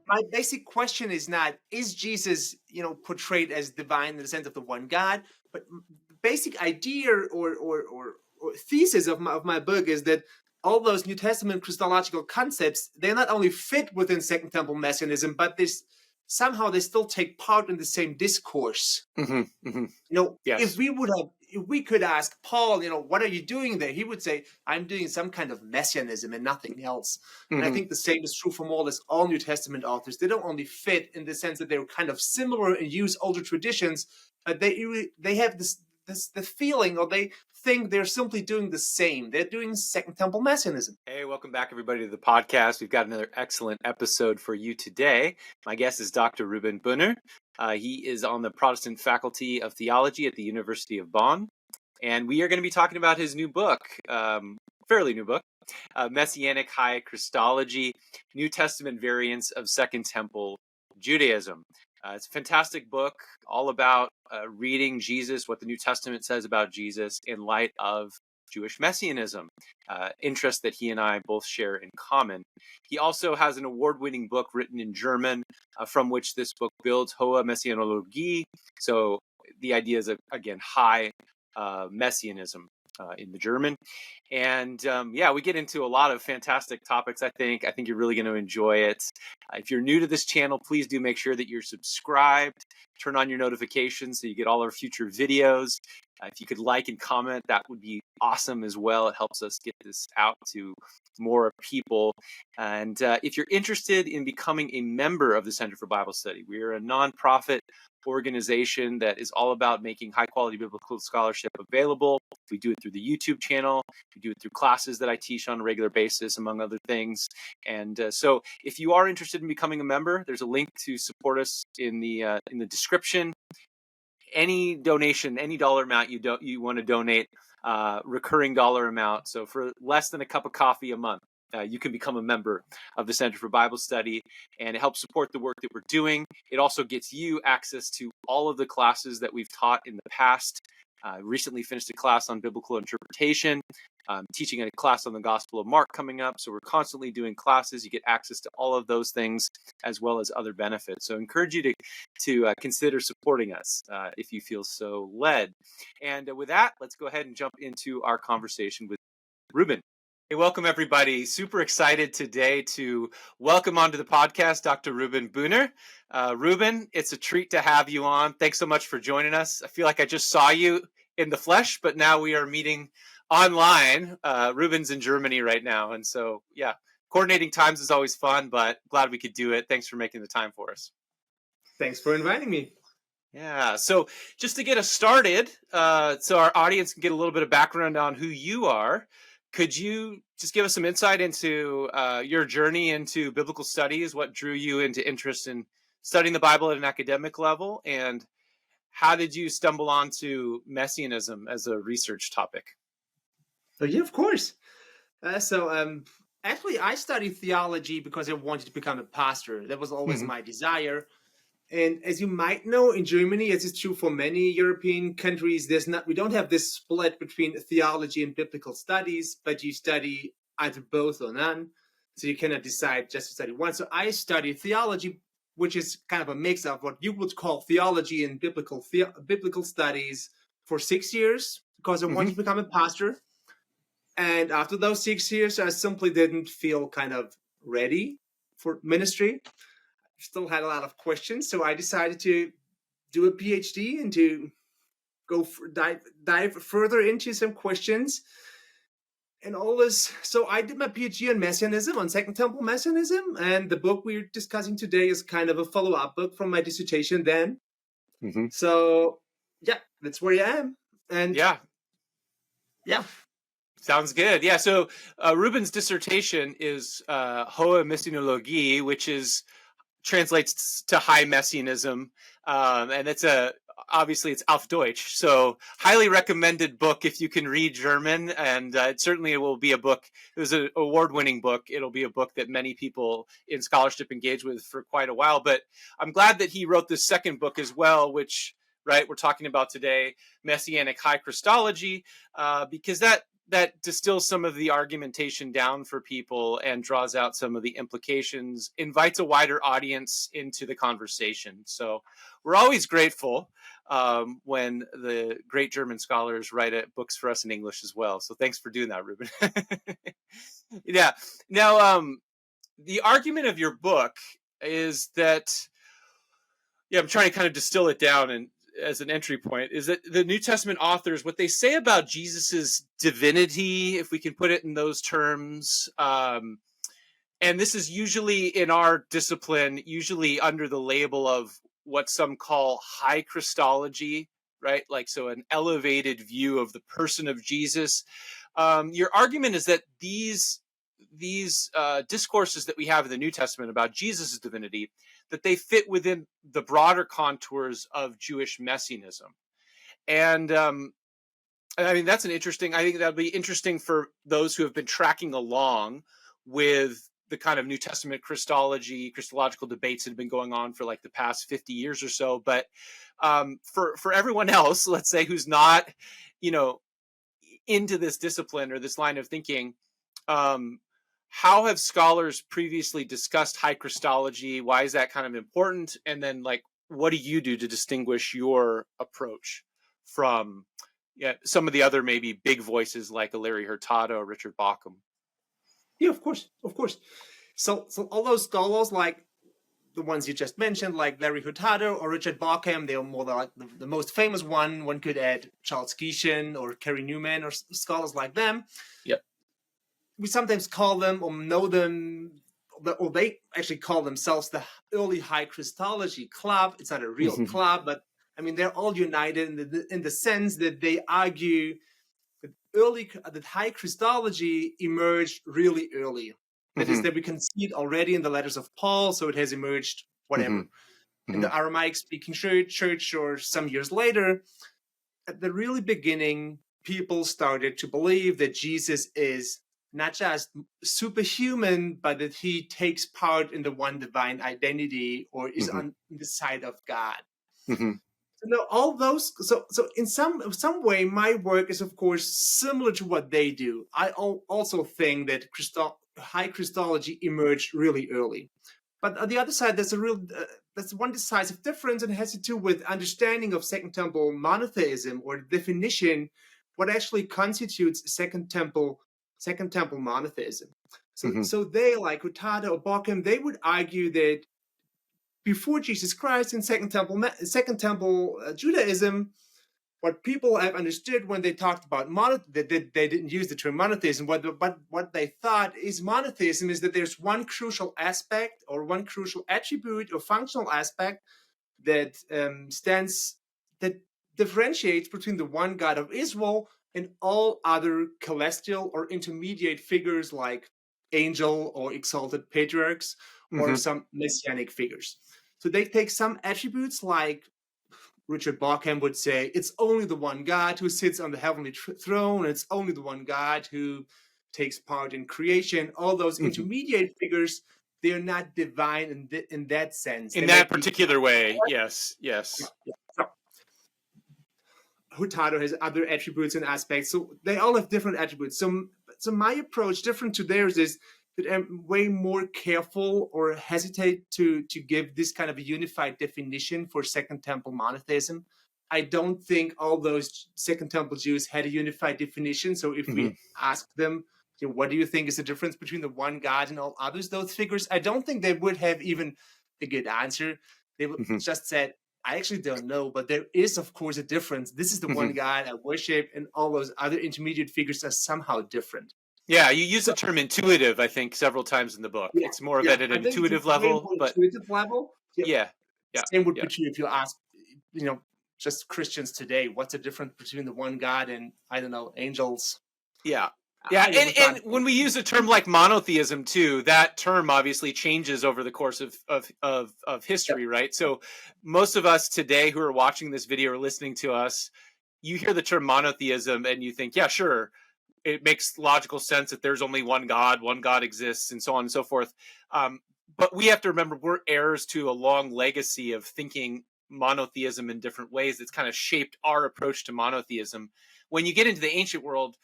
my basic question is not, is Jesus, portrayed as divine in the sense of the one God? But the basic idea or thesis of my book is that all those New Testament Christological concepts, they not only fit within Second Temple Messianism, but somehow they still take part in the same discourse. Yes. If we could ask Paul, what are you doing there? He would say, I'm doing some kind of messianism and nothing else. And I think the same is true for more or less all New Testament authors. They don't only fit in the sense that they're kind of similar and use older traditions, but they have the feeling, or they think they're simply doing the same. They're doing Second Temple Messianism. Hey, welcome back, everybody, to the podcast. We've got another excellent episode for you today. My guest is Dr. Reuben Bühner. He is on the Protestant Faculty of Theology at the University of Bonn. And we are going to be talking about his new book, fairly new book, Messianic High Christology, New Testament Variants of Second Temple Judaism. It's a fantastic book, all about reading Jesus, what the New Testament says about Jesus in light of Jewish messianism, interest that he and I both share in common. He also has an award-winning book written in German, from which this book builds, Hohe Messianologie. So the idea is, again, high messianism in the German. And we get into a lot of fantastic topics, I think. I think you're really going to enjoy it. If you're new to this channel, please do make sure that you're subscribed. Turn on your notifications so you get all our future videos. If you could like and comment, that would be awesome as well. It helps us get this out to more people. And if you're interested in becoming a member of the Center for Bible Study, we are a nonprofit organization that is all about making high quality biblical scholarship available. We do it through the YouTube channel. We do it through classes that I teach on a regular basis, among other things. And so if you are interested in becoming a member, there's a link to support us in the description. Any donation, any dollar amount you want to donate, recurring dollar amount. So for less than a cup of coffee a month, you can become a member of the Center for Bible Study, and it helps support the work that we're doing. It also gets you access to all of the classes that we've taught in the past. Recently finished a class on biblical interpretation. Teaching a class on the Gospel of Mark coming up. So we're constantly doing classes. You get access to all of those things as well as other benefits. So I encourage you to consider supporting us if you feel so led. And with that, let's go ahead and jump into our conversation with Reuben. Hey, welcome everybody. Super excited today to welcome onto the podcast Dr. Reuben Bühner. Reuben, it's a treat to have you on. Thanks so much for joining us. I feel like I just saw you in the flesh, but now we are meeting online. Reuben's in Germany right now. And so, coordinating times is always fun, but glad we could do it. Thanks for making the time for us. Thanks for inviting me. Yeah. So just to get us started, so our audience can get a little bit of background on who you are, could you just give us some insight into your journey into biblical studies? What drew you into interest in studying the Bible at an academic level? And how did you stumble onto messianism as a research topic? Oh, yeah, of course. Actually, I studied theology because I wanted to become a pastor. That was always my desire. And as you might know, in Germany, as is true for many European countries, we don't have this split between theology and biblical studies, but you study either both or none. So you cannot decide just to study one. So I studied theology, which is kind of a mix of what you would call theology and biblical studies, for 6 years because I wanted to become a pastor. And after those 6 years, I simply didn't feel kind of ready for ministry. Still had a lot of questions, so I decided to do a PhD and to go dive further into some questions and all this. So I did my PhD on Messianism, on Second Temple Messianism, and the book we're discussing today is kind of a follow-up book from my dissertation then. So that's where I am. And yeah. Sounds good. Yeah. So Reuben's dissertation is Hohe Messianologie, which translates to high messianism, and obviously it's auf Deutsch. So highly recommended book if you can read German, and it certainly will be a book. It was an award-winning book. It'll be a book that many people in scholarship engage with for quite a while. But I'm glad that he wrote this second book as well, which we're talking about today, Messianic High Christology, because that that distills some of the argumentation down for people and draws out some of the implications, invites a wider audience into the conversation. So we're always grateful when the great German scholars write books for us in English as well. So thanks for doing that, Ruben. Yeah. Now, the argument of your book is that, I'm trying to kind of distill it down and as an entry point, is that the New Testament authors, what they say about Jesus's divinity, if we can put it in those terms, and this is usually in our discipline, usually under the label of what some call high Christology, right? Like, so an elevated view of the person of Jesus. Your argument is that these discourses that we have in the New Testament about Jesus' divinity, that they fit within the broader contours of Jewish messianism. And I mean, that's I think that'll be interesting for those who have been tracking along with the kind of New Testament Christology, Christological debates that have been going on for like the past 50 years or so. But for everyone else, let's say, who's not, into this discipline or this line of thinking, how have scholars previously discussed high Christology? Why is that kind of important? And then, like, what do you do to distinguish your approach from some of the other maybe big voices like Larry Hurtado or Richard Bauckham? Yeah, of course. So all those scholars, like the ones you just mentioned, like Larry Hurtado or Richard Bauckham, they're more like the most famous one. One could add Charles Gieshen or Kerry Newman or scholars like them. Yep. We sometimes call them or know them, or they actually call themselves the early high Christology club. It's not a real club, but I mean, they're all united in the sense that they argue that high Christology emerged really early. That is, that we can see it already in the letters of Paul, so it has emerged, whatever, in the Aramaic-speaking church or some years later. At the really beginning, people started to believe that Jesus is not just superhuman, but that he takes part in the one divine identity or is on the side of God. So all those. So in some way, my work is of course similar to what they do. I also think that high Christology emerged really early, but on the other side, that's one decisive difference, and it has to do with understanding of Second Temple monotheism, or definition, what actually constitutes Second Temple monotheism. So they, like Hurtado or Bauckham, they would argue that before Jesus Christ in Second Temple Judaism, what people have understood when they talked about they didn't use the term monotheism, but what they thought is monotheism is that there's one crucial aspect or one crucial attribute or functional aspect that differentiates between the one God of Israel and all other celestial or intermediate figures like angel or exalted patriarchs or some messianic figures. So they take some attributes, like Richard Bauckham would say, it's only the one God who sits on the heavenly throne. It's only the one God who takes part in creation. All those intermediate figures, they are not divine in that sense. In that particular way, yes. Yeah. So, Hurtado has other attributes and aspects. So they all have different attributes. So my approach, different to theirs, is that I'm way more careful or hesitate to give this kind of a unified definition for Second Temple monotheism. I don't think all those Second Temple Jews had a unified definition. So if we ask them, what do you think is the difference between the one God and all others, those figures, I don't think they would have even a good answer. They would just said, I actually don't know, but there is, of course, a difference. This is the one God I worship, and all those other intermediate figures are somehow different. Yeah, you use the term intuitive, I think, several times in the book. Yeah, it's more of at an intuitive level. Yeah. Same would be true if you ask, just Christians today, what's the difference between the one God and, I don't know, angels? Yeah. Yeah, and when we use a term like monotheism too, that term obviously changes over the course of history, right? So most of us today who are watching this video or listening to us, you hear the term monotheism and you think, yeah, sure, it makes logical sense that there's only one God exists, and so on and so forth. But we have to remember we're heirs to a long legacy of thinking monotheism in different ways that's kind of shaped our approach to monotheism. When you get into the ancient world,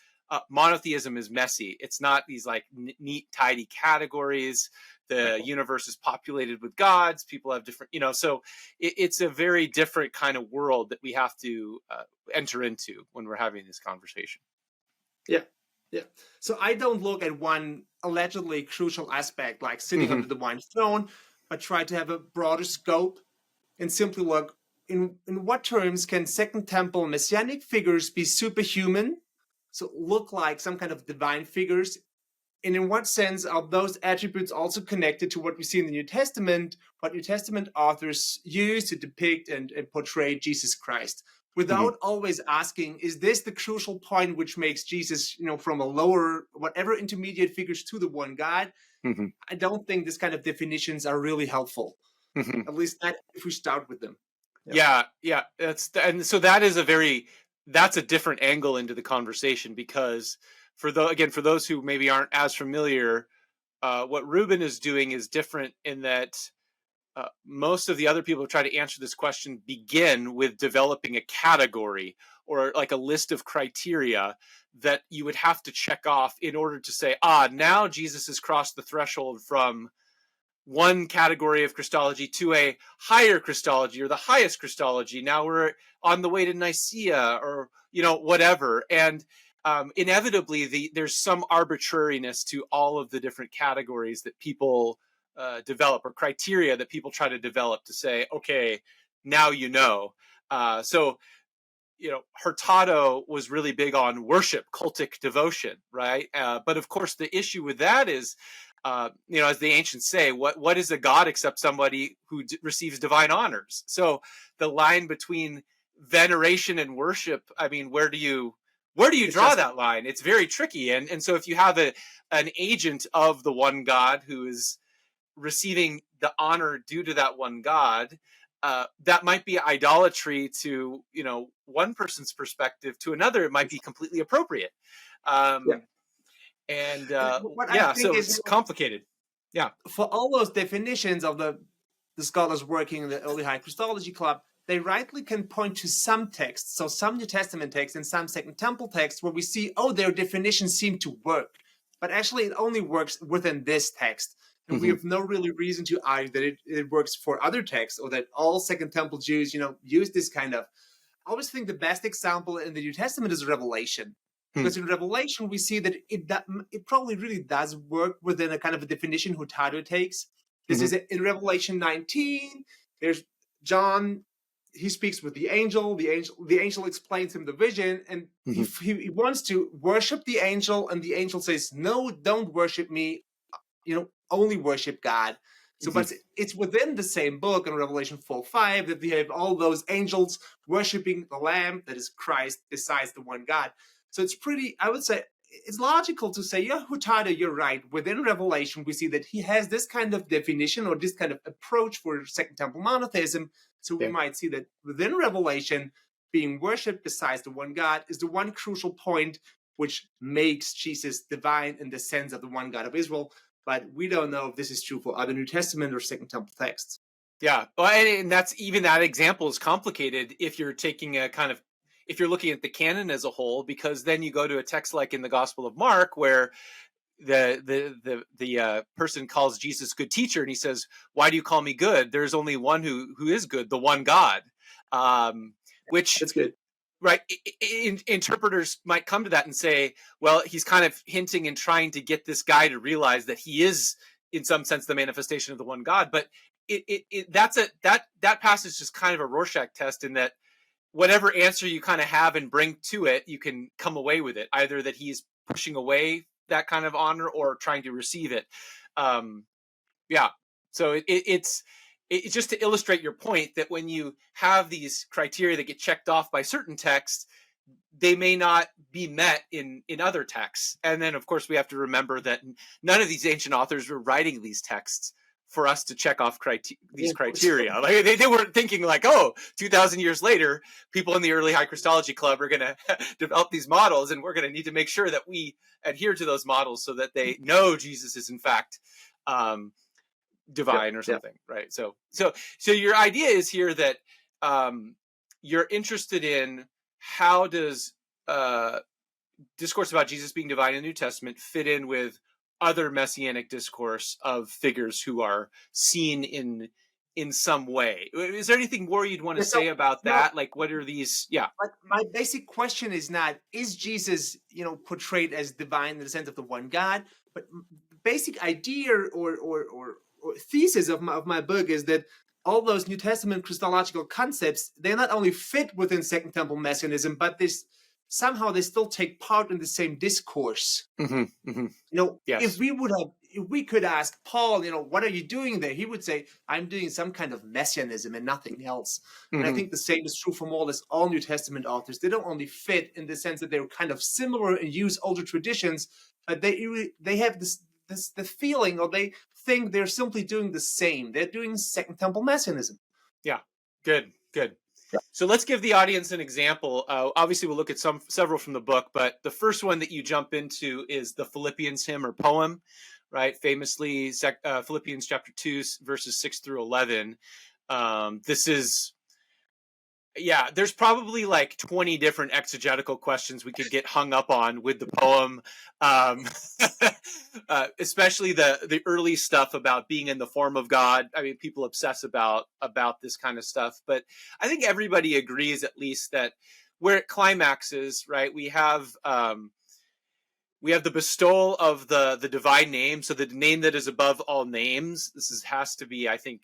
monotheism is messy. It's not these like neat, tidy categories. The universe is populated with gods. People have different, so it's a very different kind of world that we have to enter into when we're having this conversation. Yeah. Yeah. So I don't look at one allegedly crucial aspect like sitting on the divine throne, but try to have a broader scope and simply look in what terms can Second Temple messianic figures be superhuman, so look like some kind of divine figures, and in what sense are those attributes also connected to what we see in the New Testament, what New Testament authors use to depict and portray Jesus Christ, without always asking, is this the crucial point which makes Jesus, from a lower, whatever intermediate figures to the one God? I don't think this kind of definitions are really helpful. At least not if we start with them. Yeah. And so that's a different angle into the conversation, because for those who maybe aren't as familiar, what Reuben is doing is different in that most of the other people who try to answer this question begin with developing a category or like a list of criteria that you would have to check off in order to say, now Jesus has crossed the threshold from one category of Christology to a higher Christology or the highest Christology. Now we're on the way to Nicaea or, whatever. And inevitably, there's some arbitrariness to all of the different categories that people develop, or criteria that people try to develop to say, okay, now so Hurtado was really big on worship, cultic devotion, right? But of course, the issue with that is, as the ancients say, what is a god except somebody who receives divine honors? So the line between veneration and worship, I mean, where do you draw that line? It's very tricky. And so if you have an agent of the one God who is receiving the honor due to that one God, that might be idolatry to one person's perspective. To another, it might be completely appropriate. And what I think so is, it's complicated. Yeah. For all those definitions of the scholars working in the early High Christology Club, they rightly can point to some texts, so some New Testament texts and some Second Temple texts, where we see, their definitions seem to work. But actually, it only works within this text. And we have no really reason to argue that it works for other texts, or that all Second Temple Jews, use this kind of. I always think the best example in the New Testament is Revelation. Because in Revelation, we see that it probably really does work within a kind of a definition Hurtado takes. This is in Revelation 19. There's John. He speaks with the angel. The angel explains him the vision, and he wants to worship the angel, and the angel says, "No, don't worship me. Only worship God." So, but it's within the same book in Revelation 4:5 that we have all those angels worshiping the Lamb, that is Christ, besides the one God. So it's I would say, it's logical to say, Hurtado, you're right. Within Revelation, we see that he has this kind of definition or this kind of approach for Second Temple monotheism. So we might see that within Revelation, being worshipped besides the one God is the one crucial point which makes Jesus divine in the sense of the one God of Israel. But we don't know if this is true for other New Testament or Second Temple texts. Yeah, well, and that's, even that example is complicated if you're taking if you're looking at the canon as a whole, because then you go to a text like in the Gospel of Mark, where the person calls Jesus good teacher, and he says, "Why do you call me good? There's only one who is good, the one God." Which That's good. Right. Interpreters might come to that and say, well, he's kind of hinting and trying to get this guy to realize that he is, in some sense, the manifestation of the one God. But that passage is kind of a Rorschach test, in that whatever answer you kind of have and bring to it, you can come away with it, either that he's pushing away that kind of honor or trying to receive it. So it's just to illustrate your point, that when you have these criteria that get checked off by certain texts, they may not be met in other texts. And then, of course, we have to remember that none of these ancient authors were writing these texts for us to check off these criteria. Like they weren't thinking like, 2,000 years later, people in the early High Christology Club are going to develop these models, and we're going to need to make sure that we adhere to those models so that they know Jesus is in fact divine or something, right? So your idea is here that you're interested in how does discourse about Jesus being divine in the New Testament fit in with other messianic discourse of figures who are seen in some way? Is there anything more you'd want to Yeah, so say about no, that? Like, what are these? Yeah. but my basic question is not, is Jesus, portrayed as divine in the sense of the one God? But the basic idea or thesis of my book is that all those New Testament Christological concepts, they not only fit within Second Temple Messianism, but somehow they still take part in the same discourse. Yes. If we could ask Paul, what are you doing there? He would say, I'm doing some kind of messianism and nothing else. And I think the same is true for more or less all New Testament authors. They don't only fit in the sense that they're kind of similar and use older traditions, but they have the feeling, or they think they're simply doing the same. They're doing Second Temple Messianism. Yeah. Good. Good. Yeah. So let's give the audience an example. Obviously, we'll look at several from the book, but the first one that you jump into is the Philippians hymn or poem, right? Famously, Philippians chapter 2, verses 6 through 11. This is, yeah, there's probably like 20 different exegetical questions we could get hung up on with the poem. Especially the early stuff about being in the form of God. I mean, people obsess about this kind of stuff, but I think everybody agrees at least that where it climaxes, right? We have the bestowal of the divine name, so the name that is above all names. Has to be, I think,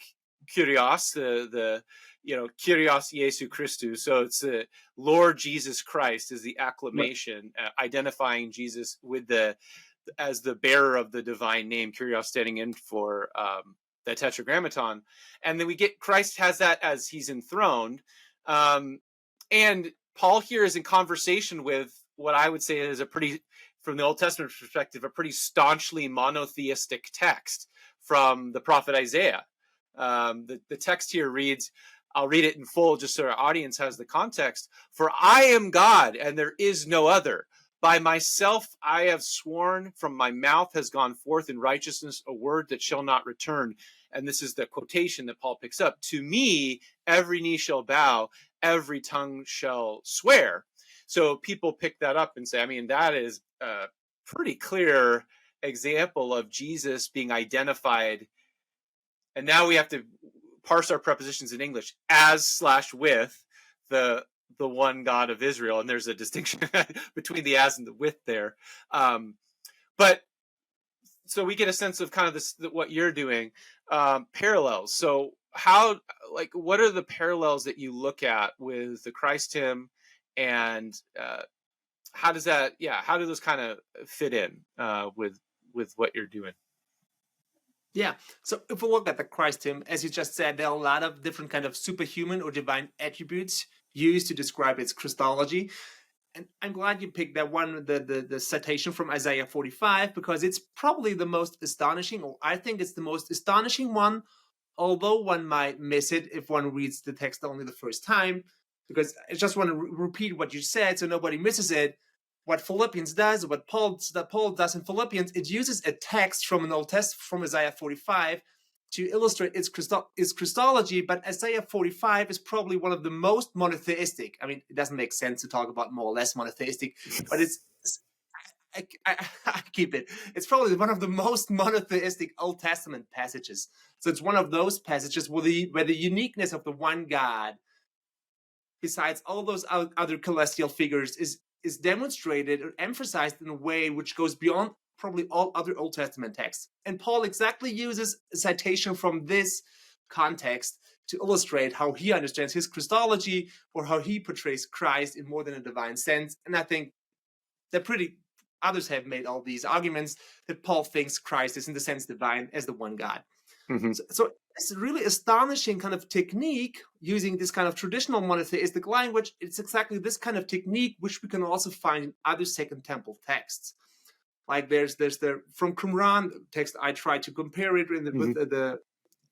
Kyrios, the Kyrios Jesu Christus. So it's the Lord Jesus Christ is the acclamation, identifying Jesus as the bearer of the divine name, Kyrios standing in for the Tetragrammaton. And then we get Christ has that as he's enthroned. And Paul here is in conversation with what I would say is from the Old Testament perspective, a pretty staunchly monotheistic text from the prophet Isaiah. The text here reads, I'll read it in full just so our audience has the context. For I am God and there is no other. By myself I have sworn, from my mouth has gone forth in righteousness a word that shall not return. And this is the quotation that Paul picks up. To me, every knee shall bow, every tongue shall swear. So people pick that up and say, I mean, that is a pretty clear example of Jesus being identified. And now we have to parse our prepositions in English as/with the one God of Israel, and there's a distinction between the as and the with there. But so we get a sense of kind of what you're doing, parallels. So what are the parallels that you look at with the Christ hymn, and how do those kind of fit in with what you're doing? Yeah. So if we look at the Christ hymn, as you just said, there are a lot of different kind of superhuman or divine attributes used to describe its Christology. And I'm glad you picked that one, the citation from Isaiah 45, because it's probably the most astonishing, or I think it's the most astonishing one, although one might miss it if one reads the text only the first time, because I just want to repeat what you said so nobody misses it. What Philippians does, what Paul does in Philippians, it uses a text from an Old Testament, from Isaiah 45, to illustrate its Christology. But Isaiah 45 is probably one of the most monotheistic. I mean, it doesn't make sense to talk about more or less monotheistic, but I keep it. It's probably one of the most monotheistic Old Testament passages. So it's one of those passages where the uniqueness of the one God, besides all those other celestial figures, is demonstrated or emphasized in a way which goes beyond probably all other Old Testament texts. And Paul exactly uses a citation from this context to illustrate how he understands his Christology, or how he portrays Christ in more than a divine sense. And I think others have made all these arguments that Paul thinks Christ is in the sense divine as the one God. Mm-hmm. So it's a really astonishing kind of technique using this kind of traditional monotheistic language. It's exactly this kind of technique which we can also find in other Second Temple texts. Like there's the from Qumran text, I try to compare it with the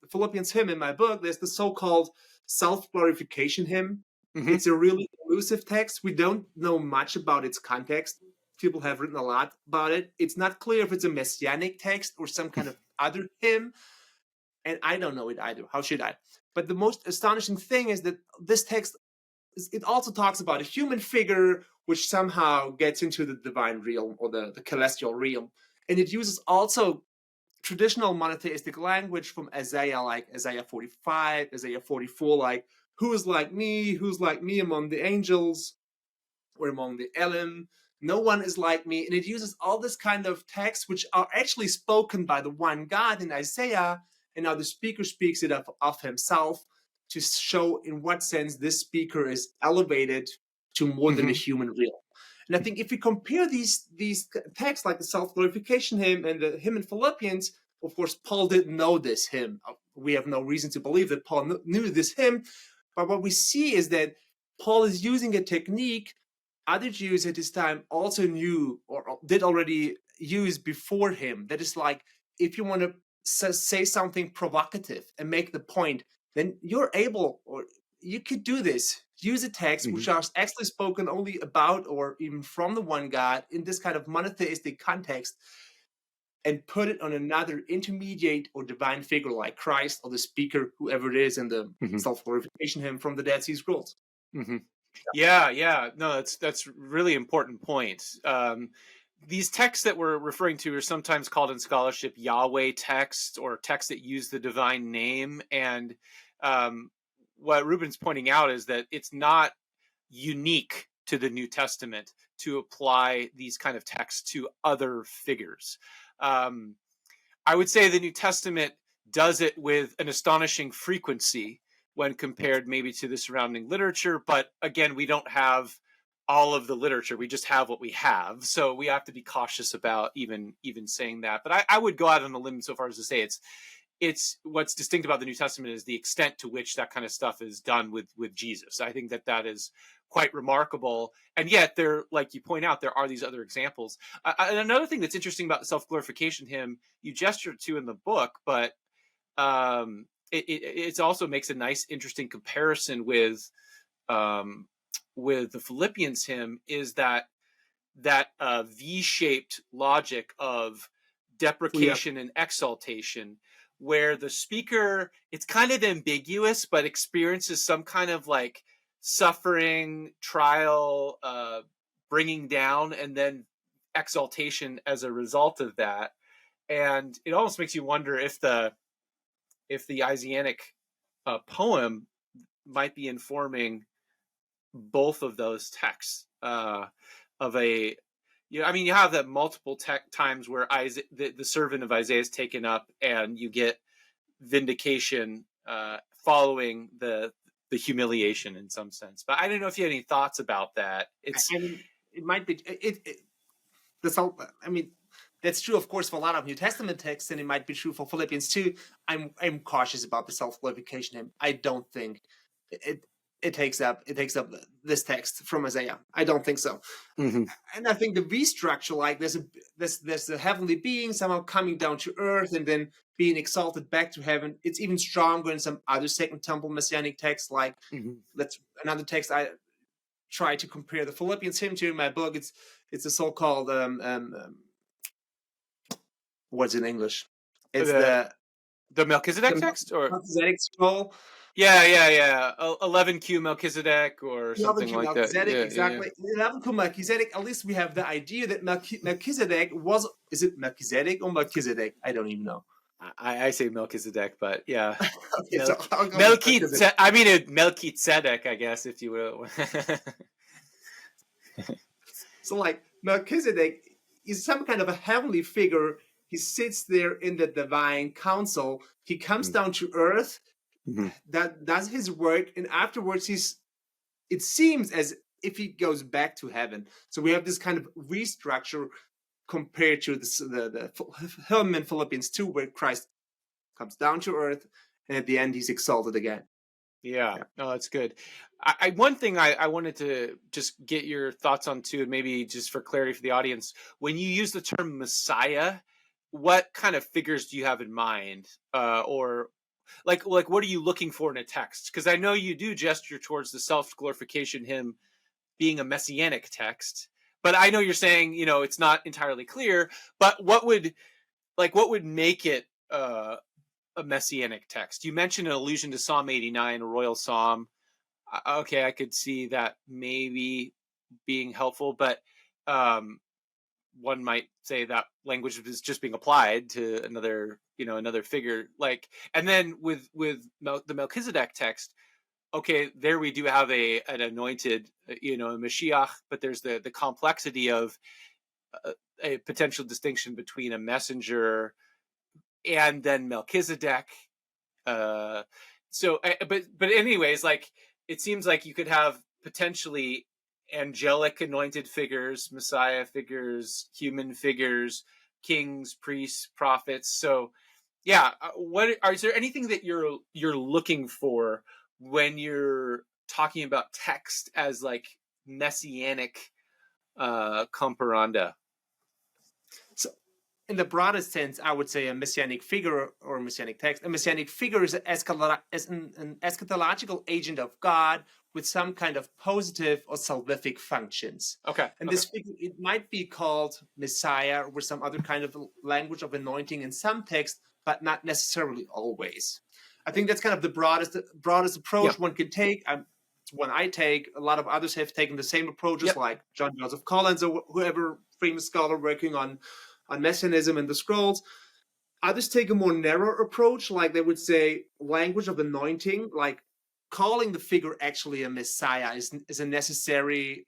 Philippians hymn in my book. There's the so-called self-glorification hymn. Mm-hmm. It's a really elusive text. We don't know much about its context. People have written a lot about it. It's not clear if it's a messianic text or some kind of other hymn. And I don't know it either. How should I? But the most astonishing thing is that this text, it also talks about a human figure which somehow gets into the divine realm or the celestial realm. And it uses also traditional monotheistic language from Isaiah, like Isaiah 45, Isaiah 44, like, who's like me among the angels or among the Elim? No one is like me. And it uses all this kind of text, which are actually spoken by the one God in Isaiah. And now the speaker speaks it of himself to show in what sense this speaker is elevated to more than a human realm. And I think if we compare these texts, like the self-glorification hymn and the hymn in Philippians, of course, Paul didn't know this hymn. We have no reason to believe that Paul knew this hymn. But what we see is that Paul is using a technique other Jews at this time also knew or did already use before him. That is like, if you want to say something provocative and make the point, then you're able, or you could do this. Use a text which are actually spoken only about or even from the one God in this kind of monotheistic context, and put it on another intermediate or divine figure like Christ or the speaker, whoever it is, in the self-glorification hymn from the Dead Sea Scrolls. Yeah. No, that's really important point. These texts that we're referring to are sometimes called in scholarship Yahweh texts, or texts that use the divine name. And what Ruben's pointing out is that it's not unique to the New Testament to apply these kind of texts to other figures. I would say the New Testament does it with an astonishing frequency when compared maybe to the surrounding literature. But again, we don't have all of the literature. We just have what we have. So we have to be cautious about even saying that. But I would go out on a limb so far as to say it's what's distinct about the New Testament is the extent to which that kind of stuff is done with Jesus. I think that is quite remarkable. And yet there, like you point out, there are these other examples. And another thing that's interesting about the self-glorification hymn, you gestured to in the book, but it also makes a nice, interesting comparison with the Philippians hymn, is that V-shaped logic of deprecation and exaltation, where the speaker, it's kind of ambiguous, but experiences some kind of like suffering, trial, bringing down, and then exaltation as a result of that. And it almost makes you wonder if the Isaianic poem might be informing both of those texts of a, I mean, you have that multiple times where the servant of Isaiah is taken up, and you get vindication following the humiliation in some sense. But I don't know if you have any thoughts about that. I mean, it might be that's true, of course, for a lot of New Testament texts, and it might be true for Philippians too. I'm cautious about the self-glorification hymn. I don't think it takes up this text from Isaiah. I don't think so. And I think the V structure, like there's a heavenly being somehow coming down to earth and then being exalted back to heaven. It's even stronger in some other Second Temple Messianic texts. Like that's another text I try to compare the Philippians hymn to in my book. It's a so-called what's in English? It's the Melchizedek text, or Melchizedek scroll. Yeah. 11Q Melchizedek or something like that. Yeah, exactly. 11Q Melchizedek. At least we have the idea that Melchizedek was. Is it Melchizedek or Melchizedek? I don't even know. I say Melchizedek, but yeah. Okay, so Melchizedek. I mean Melchizedek, I guess, if you will. So, like, Melchizedek is some kind of a heavenly figure. He sits there in the divine council. He comes down to earth. That does his work, and afterwards it seems as if he goes back to heaven. So we have this kind of restructure compared to the hymn in Philippians 2, where Christ comes down to earth, and at the end he's exalted again. Yeah. No, that's good. One thing I wanted to just get your thoughts on too, and maybe just for clarity for the audience, when you use the term Messiah, what kind of figures do you have in mind, or like what are you looking for in a text? Because I know you do gesture towards the self-glorification hymn being a messianic text, but I know you're saying, it's not entirely clear. But what would make it a messianic text? You mentioned an allusion to Psalm 89, a royal psalm. Okay, I could see that maybe being helpful, but one might say that language is just being applied to another figure. Like, and then with the Melchizedek text, okay, there we do have an anointed, a Mashiach, but there's the complexity of a potential distinction between a messenger and then Melchizedek. But anyways, like, it seems like you could have potentially angelic anointed figures, Messiah figures, human figures, kings, priests, prophets. So yeah, is there anything that you're looking for when you're talking about text as like messianic comparanda? So, in the broadest sense, I would say a messianic figure or messianic text. A messianic figure is an eschatological agent of God with some kind of positive or salvific functions. Okay. And this figure, it might be called Messiah or some other kind of language of anointing in some text, but not necessarily always. I think that's kind of the broadest approach one could take. It's one I take. A lot of others have taken the same approaches, like John Joseph Collins or whoever famous scholar working on Messianism and the scrolls. Others take a more narrow approach, like they would say language of anointing, like calling the figure actually a Messiah is a necessary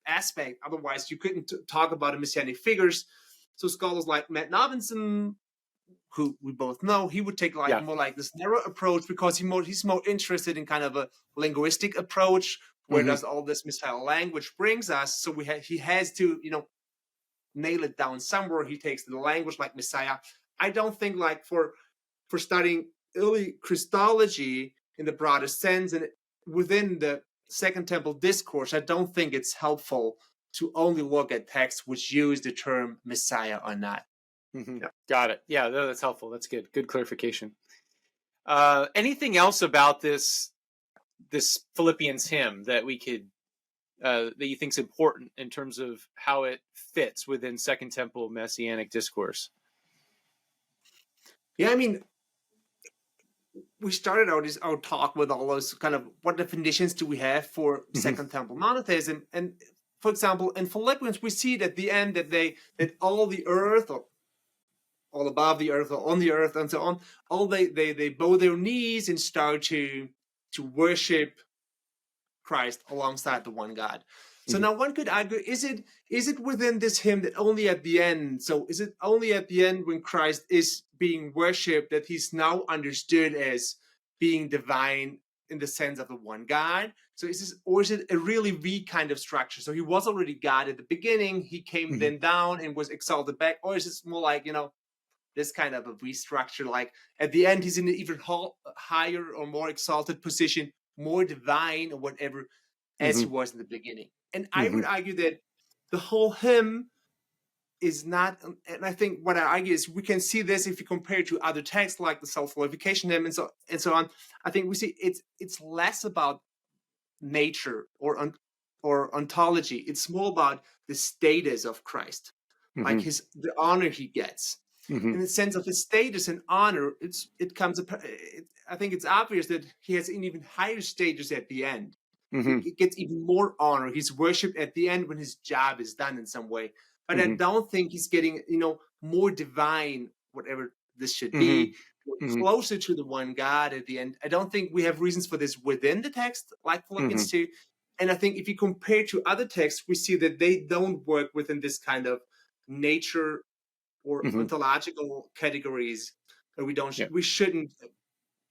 aspect. Otherwise, you couldn't talk about a messianic figures. So scholars like Matt Novinson, who we both know, he would take more like this narrow approach because he's more interested in kind of a linguistic approach. Where does all this Messiah language brings us? So he has to nail it down somewhere. He takes the language like Messiah. I don't think like for studying early Christology in the broadest sense and within the Second Temple discourse, I don't think it's helpful to only look at texts which use the term Messiah or not. Got it. Yeah, that's helpful. That's good. Good clarification. Anything else about this Philippians hymn that we could that you think is important in terms of how it fits within Second Temple messianic discourse? Yeah, I mean, we started our talk with all those kind of what definitions do we have for Second Temple monotheism, and for example, in Philippians, we see at the end that all the earth, or all above the earth, or on the earth, and so on, all they bow their knees and start to worship Christ alongside the one God. So now one could argue, is it within this hymn that only at the end, so is it only at the end when Christ is being worshipped that he's now understood as being divine in the sense of the one God? So is it a really weak kind of structure? So he was already God at the beginning, he came then down and was exalted back, or is it more like, this kind of a restructure, like at the end he's in an even higher or more exalted position, more divine or whatever, as he was in the beginning? And I would argue that the whole hymn is not, and I think what I argue is we can see this if you compare it to other texts like the self-glorification hymn and so on. I think we see it's less about nature or ontology. It's more about the status of Christ, like the honor he gets. In the sense of his status and honor, I think it's obvious that he has an even higher status at the end. He gets even more honor. He's worshipped at the end when his job is done in some way. But I don't think he's getting, more divine, whatever this should be, closer to the one God at the end. I don't think we have reasons for this within the text, like Philippians 2. And I think if you compare to other texts, we see that they don't work within this kind of nature or ontological categories. Or we shouldn't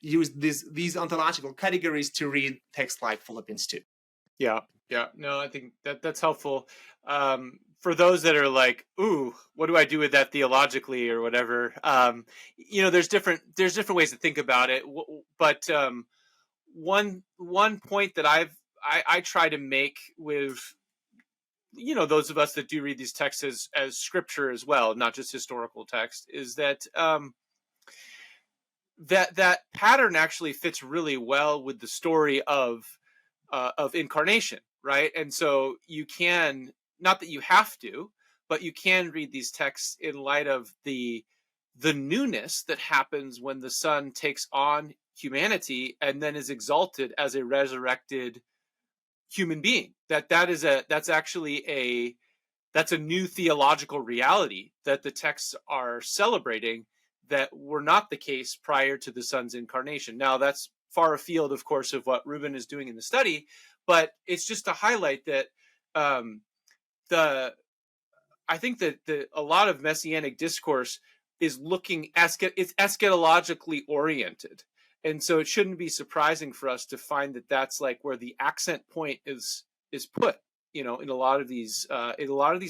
use these ontological categories to read texts like Philippians 2. Yeah. No, I think that's helpful. For those that are like, ooh, what do I do with that theologically or whatever? There's different ways to think about it. But one point that I try to make with those of us that do read these texts as scripture as well, not just historical text, is that that pattern actually fits really well with the story of incarnation, right? And so you can, not that you have to, but you can read these texts in light of the newness that happens when the Son takes on humanity and then is exalted as a resurrected human being. That's actually that's a new theological reality that the texts are celebrating that were not the case prior to the Son's incarnation. Now, that's far afield, of course, of what Ruben is doing in the study, but it's just to highlight that um, the I think that a lot of messianic discourse is it's eschatologically oriented, and so it shouldn't be surprising for us to find that that's like where the accent point is put. In a lot of these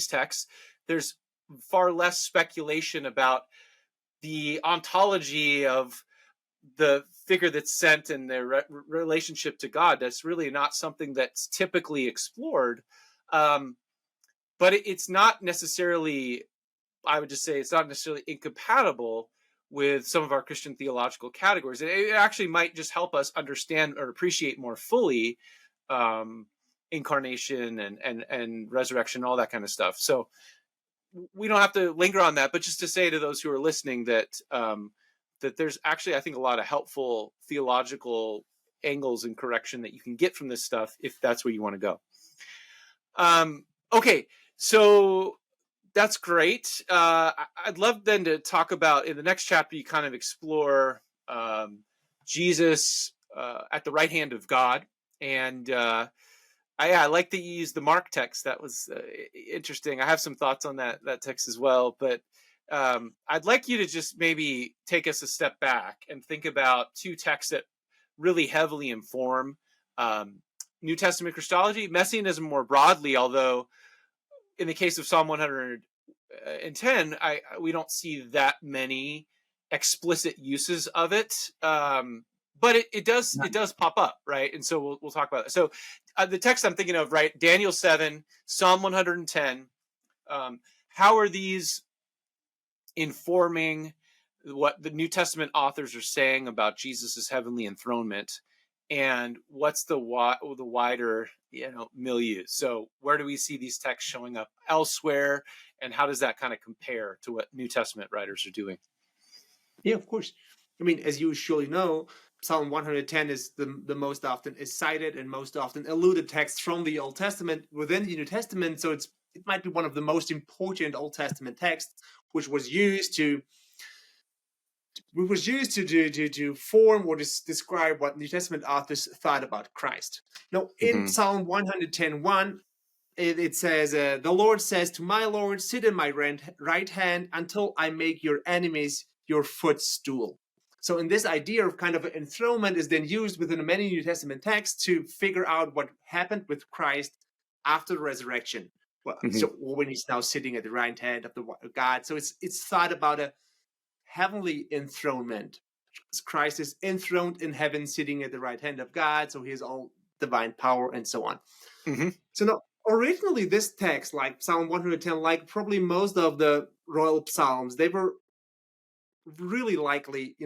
texts, there's far less speculation about the ontology of the figure that's sent and their relationship to God. That's really not something that's typically explored. But it's not necessarily, I would just say, it's not necessarily incompatible with some of our Christian theological categories. It actually might just help us understand or appreciate more fully incarnation and resurrection, all that kind of stuff. So we don't have to linger on that, but just to say to those who are listening that that there's actually, I think, a lot of helpful theological angles and correction that you can get from this stuff if that's where you want to go. Okay, so that's great. I'd love then to talk about, in the next chapter, you kind of explore Jesus at the right hand of God. And I like that you used the Mark text. That was interesting. I have some thoughts on that text as well. But I'd like you to just maybe take us a step back and think about two texts that really heavily inform New Testament Christology, Messianism more broadly, although in the case of Psalm 110, we don't see that many explicit uses of it, but it does pop up, right? And so we'll talk about it. So the text I'm thinking of, right, Daniel 7, Psalm 110, how are these informing what the New Testament authors are saying about Jesus's heavenly enthronement, and what's the wider milieu? So where do we see these texts showing up elsewhere, and how does that kind of compare to what New Testament writers are doing? Yeah, of course. I mean, as you surely know, Psalm 110 is the most often is cited and most often alluded text from the Old Testament within the New Testament. So it might be one of the most important Old Testament texts, which was used to form or describe what New Testament authors thought about Christ. Now, in Psalm 110:1, it says, "The Lord says to my Lord, sit in my right hand until I make your enemies your footstool." So in this idea of kind of enthronement is then used within many New Testament texts to figure out what happened with Christ after the resurrection. Well, so when he's now sitting at the right hand of the God. So it's thought about a heavenly enthronement. Christ is enthroned in heaven, sitting at the right hand of God. So he has all divine power and so on. So now, originally this text, like Psalm 110, like probably most of the royal psalms, they were really likely,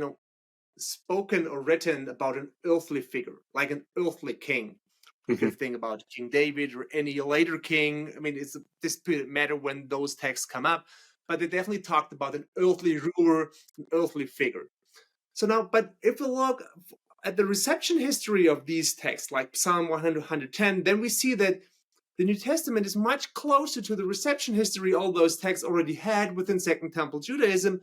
spoken or written about an earthly figure, like an earthly king. You can think about King David or any later king. I mean, this doesn't matter when those texts come up, but they definitely talked about an earthly ruler, an earthly figure. So now, but if we look at the reception history of these texts, like Psalm 100, 110, then we see that the New Testament is much closer to the reception history all those texts already had within Second Temple Judaism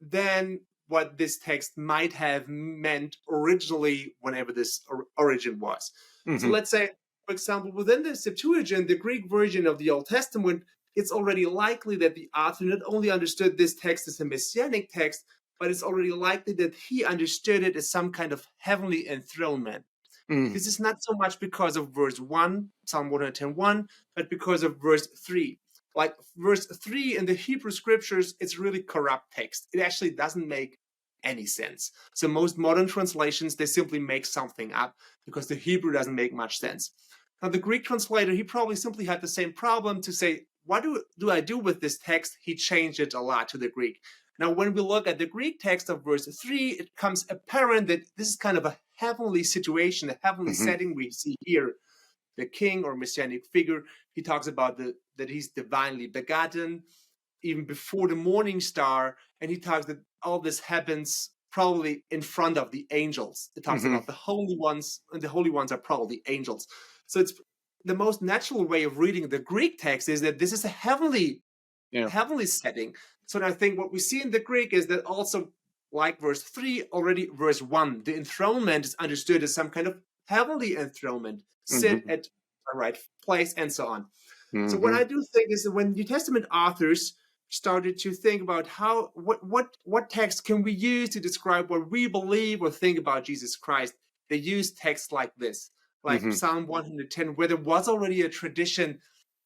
than what this text might have meant originally, whenever this origin was. So let's say, for example, within the Septuagint, the Greek version of the Old Testament, it's already likely that the author not only understood this text as a messianic text, but it's already likely that he understood it as some kind of heavenly enthronement. This is not so much because of verse 1, Psalm 110:1, but because of verse 3. Like verse 3 in the Hebrew scriptures, it's really corrupt text. It actually doesn't make any sense. So most modern translations, they simply make something up because the Hebrew doesn't make much sense. Now the Greek translator, he probably simply had the same problem to say, what do I do with this text? He changed it a lot to the Greek. Now, when we look at the Greek text of verse 3, it becomes apparent that this is kind of a heavenly situation, a heavenly setting we see here. The king or messianic figure, he talks about that he's divinely begotten, even before the morning star, and he talks that all this happens probably in front of the angels. It talks about the holy ones, and the holy ones are probably angels. So it's the most natural way of reading the Greek text is that this is a heavenly setting. So I think what we see in the Greek is that also, like verse 3, already verse 1, the enthronement is understood as some kind of heavenly enthronement, sit at the right place, and so on. So what I do think is that when New Testament authors started to think about what text can we use to describe what we believe or think about Jesus Christ, they use texts like this, like Psalm 110, where there was already a tradition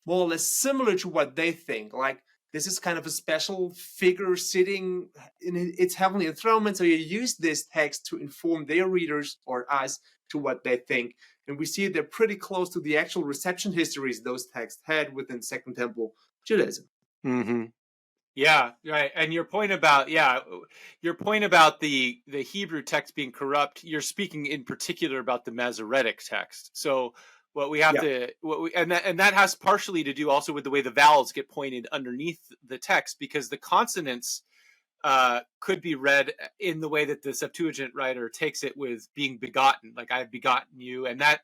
more or less similar to what they think. Like, this is kind of a special figure sitting in its heavenly enthronement. So you use this text to inform their readers or us to what they think. And we see they're pretty close to the actual reception histories those texts had within Second Temple Judaism. Yeah, right. And your point about the Hebrew text being corrupt, you're speaking in particular about the Masoretic text. So what we have and that has partially to do also with the way the vowels get pointed underneath the text, because the consonants could be read in the way that the Septuagint writer takes it, with being begotten, like I have begotten you, and that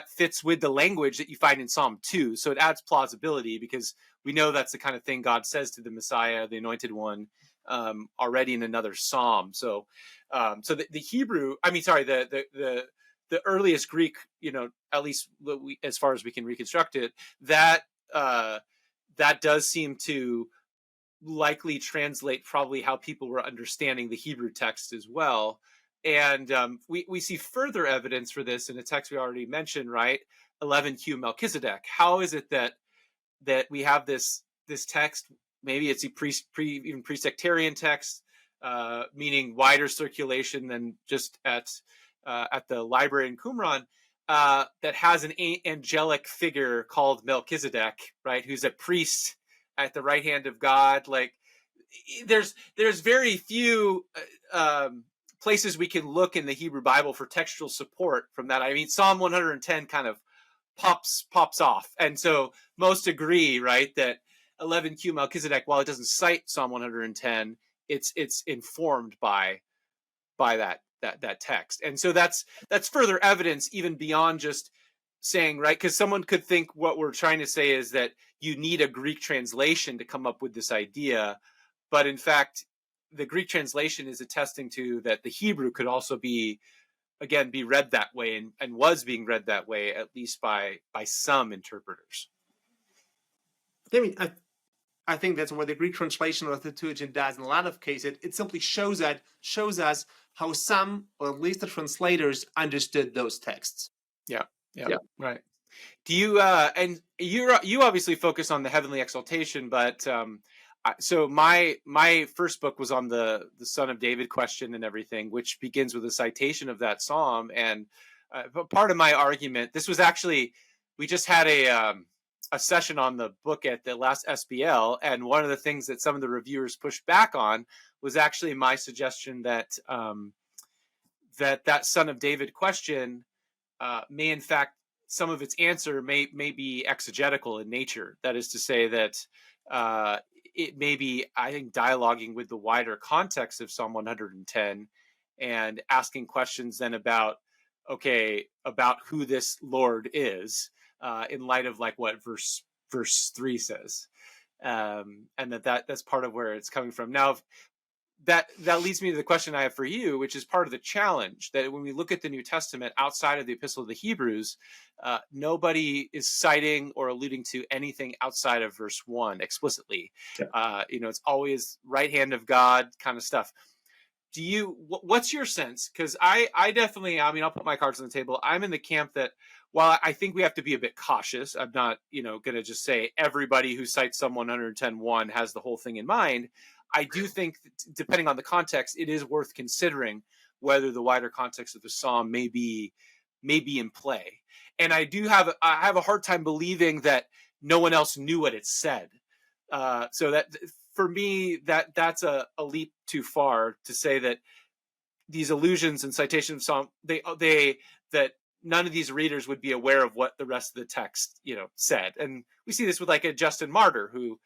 fits with the language that you find in Psalm 2. So it adds plausibility, because we know that's the kind of thing God says to the Messiah, the Anointed One, already in another Psalm. So, the Hebrew, the earliest Greek, at least as far as we can reconstruct it, that does seem to likely translate probably how people were understanding the Hebrew text as well. And we see further evidence for this in a text we already mentioned, right? 11Q Melchizedek. How is it that we have this text? Maybe it's even pre-sectarian text, meaning wider circulation than just at the library in Qumran, that has an angelic figure called Melchizedek, right? Who's a priest at the right hand of God. Like, there's very few places we can look in the Hebrew Bible for textual support from that. I mean, Psalm 110 kind of pops off, and so most agree, right, that 11Q Melchizedek, while it doesn't cite Psalm 110, it's informed by that text. And so that's further evidence, even beyond just saying, right, because someone could think what we're trying to say is that you need a Greek translation to come up with this idea, but in fact the Greek translation is attesting to that the Hebrew could also be read that way, and was being read that way, at least by some interpreters. I mean, I think that's what the Greek translation of the Septuagint does in a lot of cases. It simply shows us how some, or at least the translators, understood those texts. Yeah, right. Do you and you obviously focus on the heavenly exaltation, but so my first book was on the Son of David question and everything, which begins with a citation of that psalm. And part of my argument, this was actually, we just had a session on the book at the last SBL, and one of the things that some of the reviewers pushed back on was actually my suggestion that that Son of David question may, in fact, some of its answer may be exegetical in nature. That is to say that it may be, I think, dialoguing with the wider context of Psalm 110 and asking questions then about who this Lord is, in light of like what verse 3 says, and that's part of where it's coming from. Now, that leads me to the question I have for you, which is part of the challenge, that when we look at the New Testament outside of the Epistle of the Hebrews, nobody is citing or alluding to anything outside of verse 1 explicitly. Yeah. It's always right hand of God kind of stuff. What's your sense? Because I definitely, I'll put my cards on the table. I'm in the camp that while I think we have to be a bit cautious, I'm not, going to just say everybody who cites Psalm 110:1 has the whole thing in mind. I do think, depending on the context, it is worth considering whether the wider context of the psalm may be in play. And I have a hard time believing that no one else knew what it said. So that, for me, that's a leap too far to say that these allusions and citations of psalm, that none of these readers would be aware of what the rest of the text, said. And we see this with like a Justin Martyr, who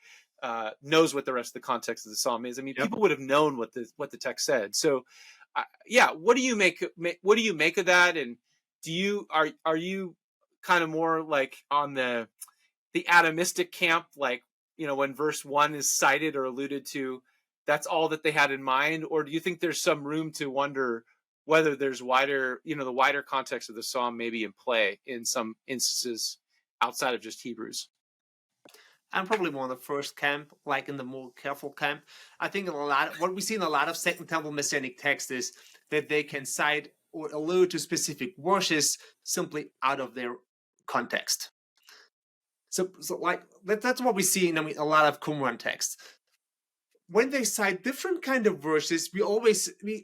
knows what the rest of the context of the psalm is. I mean, yep. People would have known what the text said. So, what do you make of that? And are you kind of more like on the atomistic camp, like, when verse 1 is cited or alluded to, that's all that they had in mind? Or do you think there's some room to wonder whether there's wider, the wider context of the psalm maybe in play in some instances outside of just Hebrews? I'm probably more in the first camp, like in the more careful camp. I think what we see in a lot of Second Temple Messianic texts is that they can cite or allude to specific verses simply out of their context. So like that's what we see in a lot of Qumran texts. When they cite different kind of verses, we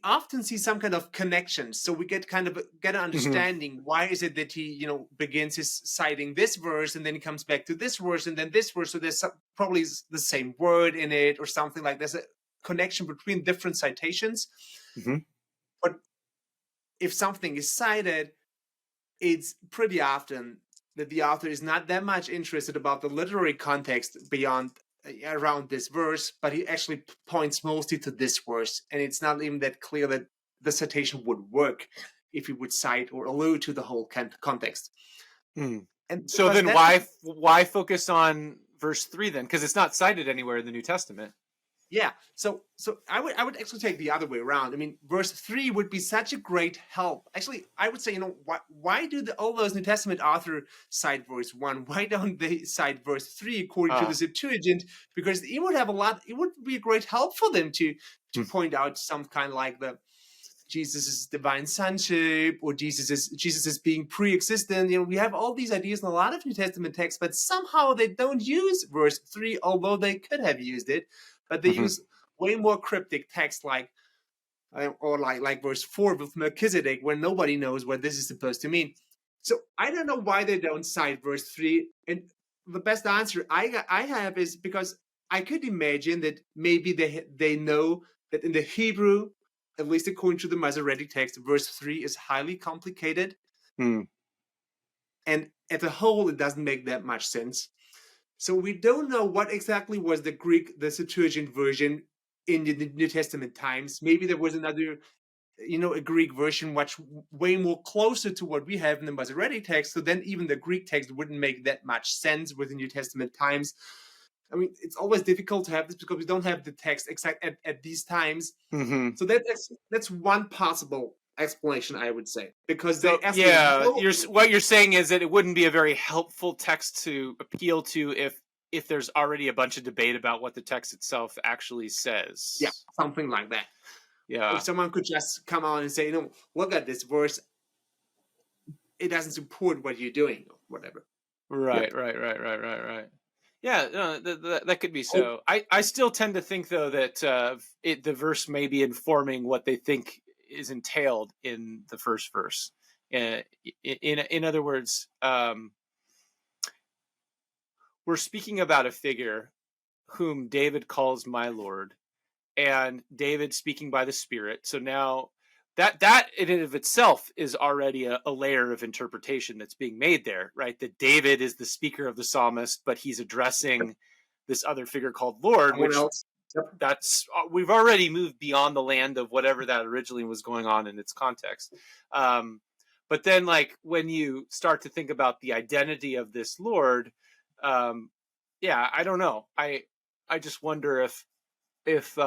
often see some kind of connection. So we get an understanding why is it that he begins his citing this verse and then he comes back to this verse and then this verse. So there's probably the same word in it or something like there's a connection between different citations. But if something is cited, it's pretty often that the author is not that much interested about the literary context around this verse, but he actually points mostly to this verse, and it's not even that clear that the citation would work if he would cite or allude to the whole context. And so then why focus on verse 3 then? Because it's not cited anywhere in the New Testament. Yeah, so I would actually take the other way around. I mean, verse 3 would be such a great help. Actually, I would say, why do all those New Testament authors cite verse 1? Why don't they cite verse 3 according to the Septuagint? Because it would be a great help for them to point out some kind of like the Jesus' divine sonship or Jesus is being pre-existent. We have all these ideas in a lot of New Testament texts, but somehow they don't use verse 3, although they could have used it. But they use way more cryptic text like verse 4 with Melchizedek, where nobody knows what this is supposed to mean. So I don't know why they don't cite verse 3. And the best answer I have is because I could imagine that maybe they know that in the Hebrew, at least according to the Masoretic text, verse 3 is highly complicated. And as a whole, it doesn't make that much sense. So we don't know what exactly was the Septuagint version in the New Testament times. Maybe there was another, a Greek version much way more closer to what we have in the Masoretic text. So then even the Greek text wouldn't make that much sense with the New Testament times. I mean, it's always difficult to have this because we don't have the text exact at these times. So that's one possible explanation, I would say, because what you're saying is that it wouldn't be a very helpful text to appeal to if there's already a bunch of debate about what the text itself actually says. Yeah, something like that. Yeah, if someone could just come out and say, look at this verse, it doesn't support what you're doing or whatever. Right. Yeah, no, that could be so. I still tend to think though that the verse may be informing what they think is entailed in the first verse. In other words, we're speaking about a figure whom David calls my Lord, and David speaking by the Spirit. So now that in and of itself is already a layer of interpretation that's being made there, right? That David is the speaker of the psalmist, but he's addressing this other figure called Lord, which we've already moved beyond the land of whatever that originally was going on in its context. But then, like, when you start to think about the identity of this Lord, I don't know. I just wonder if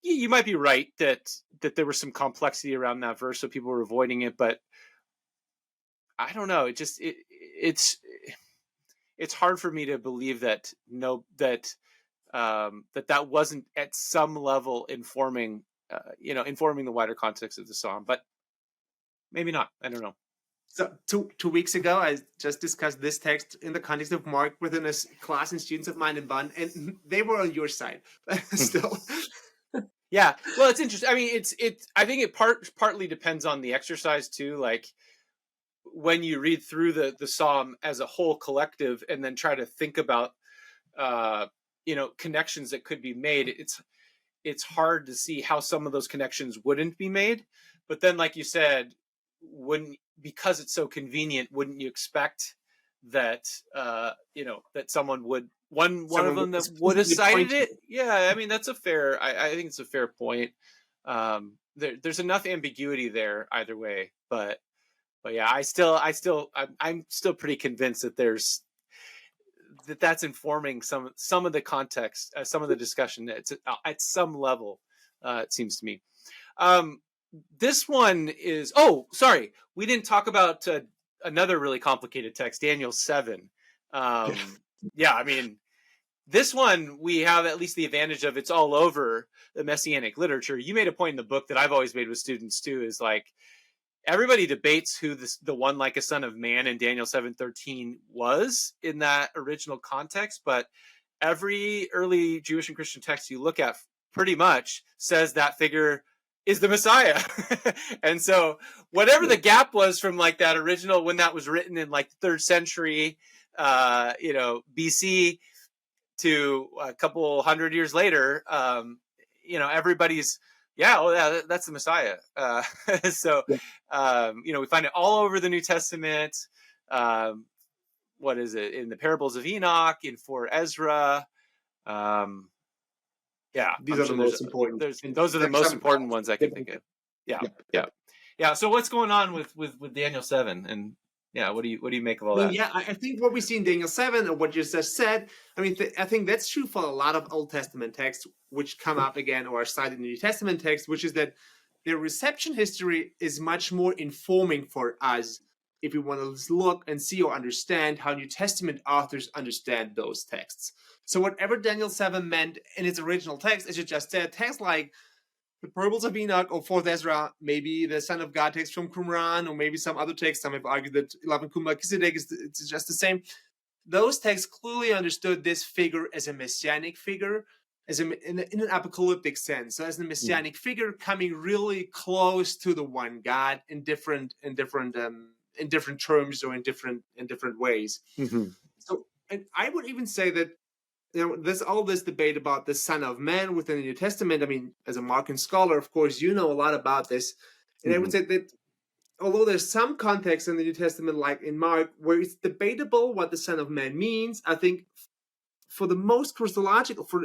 you might be right that there was some complexity around that verse, so people were avoiding it. But I don't know. It's hard for me to believe that that wasn't at some level informing the wider context of the psalm. But maybe not. I don't know. So two weeks ago, I just discussed this text in the context of Mark within a class and students of mine in Bonn, and they were on your side. Still. Yeah, well, it's interesting. I mean, I think it partly depends on the exercise too. Like when you read through the psalm as a whole collective, and then try to think about connections that could be made. It's hard to see how some of those connections wouldn't be made. But then, like you said, because it's so convenient, wouldn't you expect that that someone would one of them that would have cited it? Yeah, I mean I think it's a fair point. There's enough ambiguity there either way, but But yeah, I'm still pretty convinced that that's informing some of the context, some of the discussion. It's at some level, it seems to me. This one is. Oh, sorry, we didn't talk about another really complicated text, Daniel 7. Yeah, I mean, this one we have at least the advantage of it's all over the messianic literature. You made a point in the book that I've always made with students too, is like everybody debates who the one like a son of man in Daniel 7:13 was in that original context, but every early Jewish and Christian text you look at pretty much says that figure is the Messiah. And so whatever the gap was from like that original, when that was written in like the 3rd century, BC to a couple hundred years later, everybody's, that's the Messiah. So, we find it all over the New Testament. What is it? In the parables of Enoch, in 4 Ezra. These are the most important. Those are the most important ones I can think of. Yeah. So what's going on with Daniel 7? And what do you make of all that? Yeah, I think what we see in Daniel 7 and what you just said, I mean, I think that's true for a lot of Old Testament texts which come up again or are cited in the New Testament text, which is that their reception history is much more informing for us if we want to look and see or understand how New Testament authors understand those texts. So whatever Daniel 7 meant in its original text, as you just said, texts like the Parables of Enoch or 4th Ezra, maybe the Son of God text from Qumran, or maybe some other text. Some have argued that 11 Melchizedek is just the same. Those texts clearly understood this figure as a messianic figure, in an apocalyptic sense. So as a messianic figure coming really close to the one God in different terms or in different ways. Mm-hmm. So, and I would even say that there's all this debate about the Son of Man within the New Testament. I mean, as a Markan scholar, of course, you know a lot about this. And I would say that although there's some context in the New Testament, like in Mark, where it's debatable what the Son of Man means, I think for the most Christological, for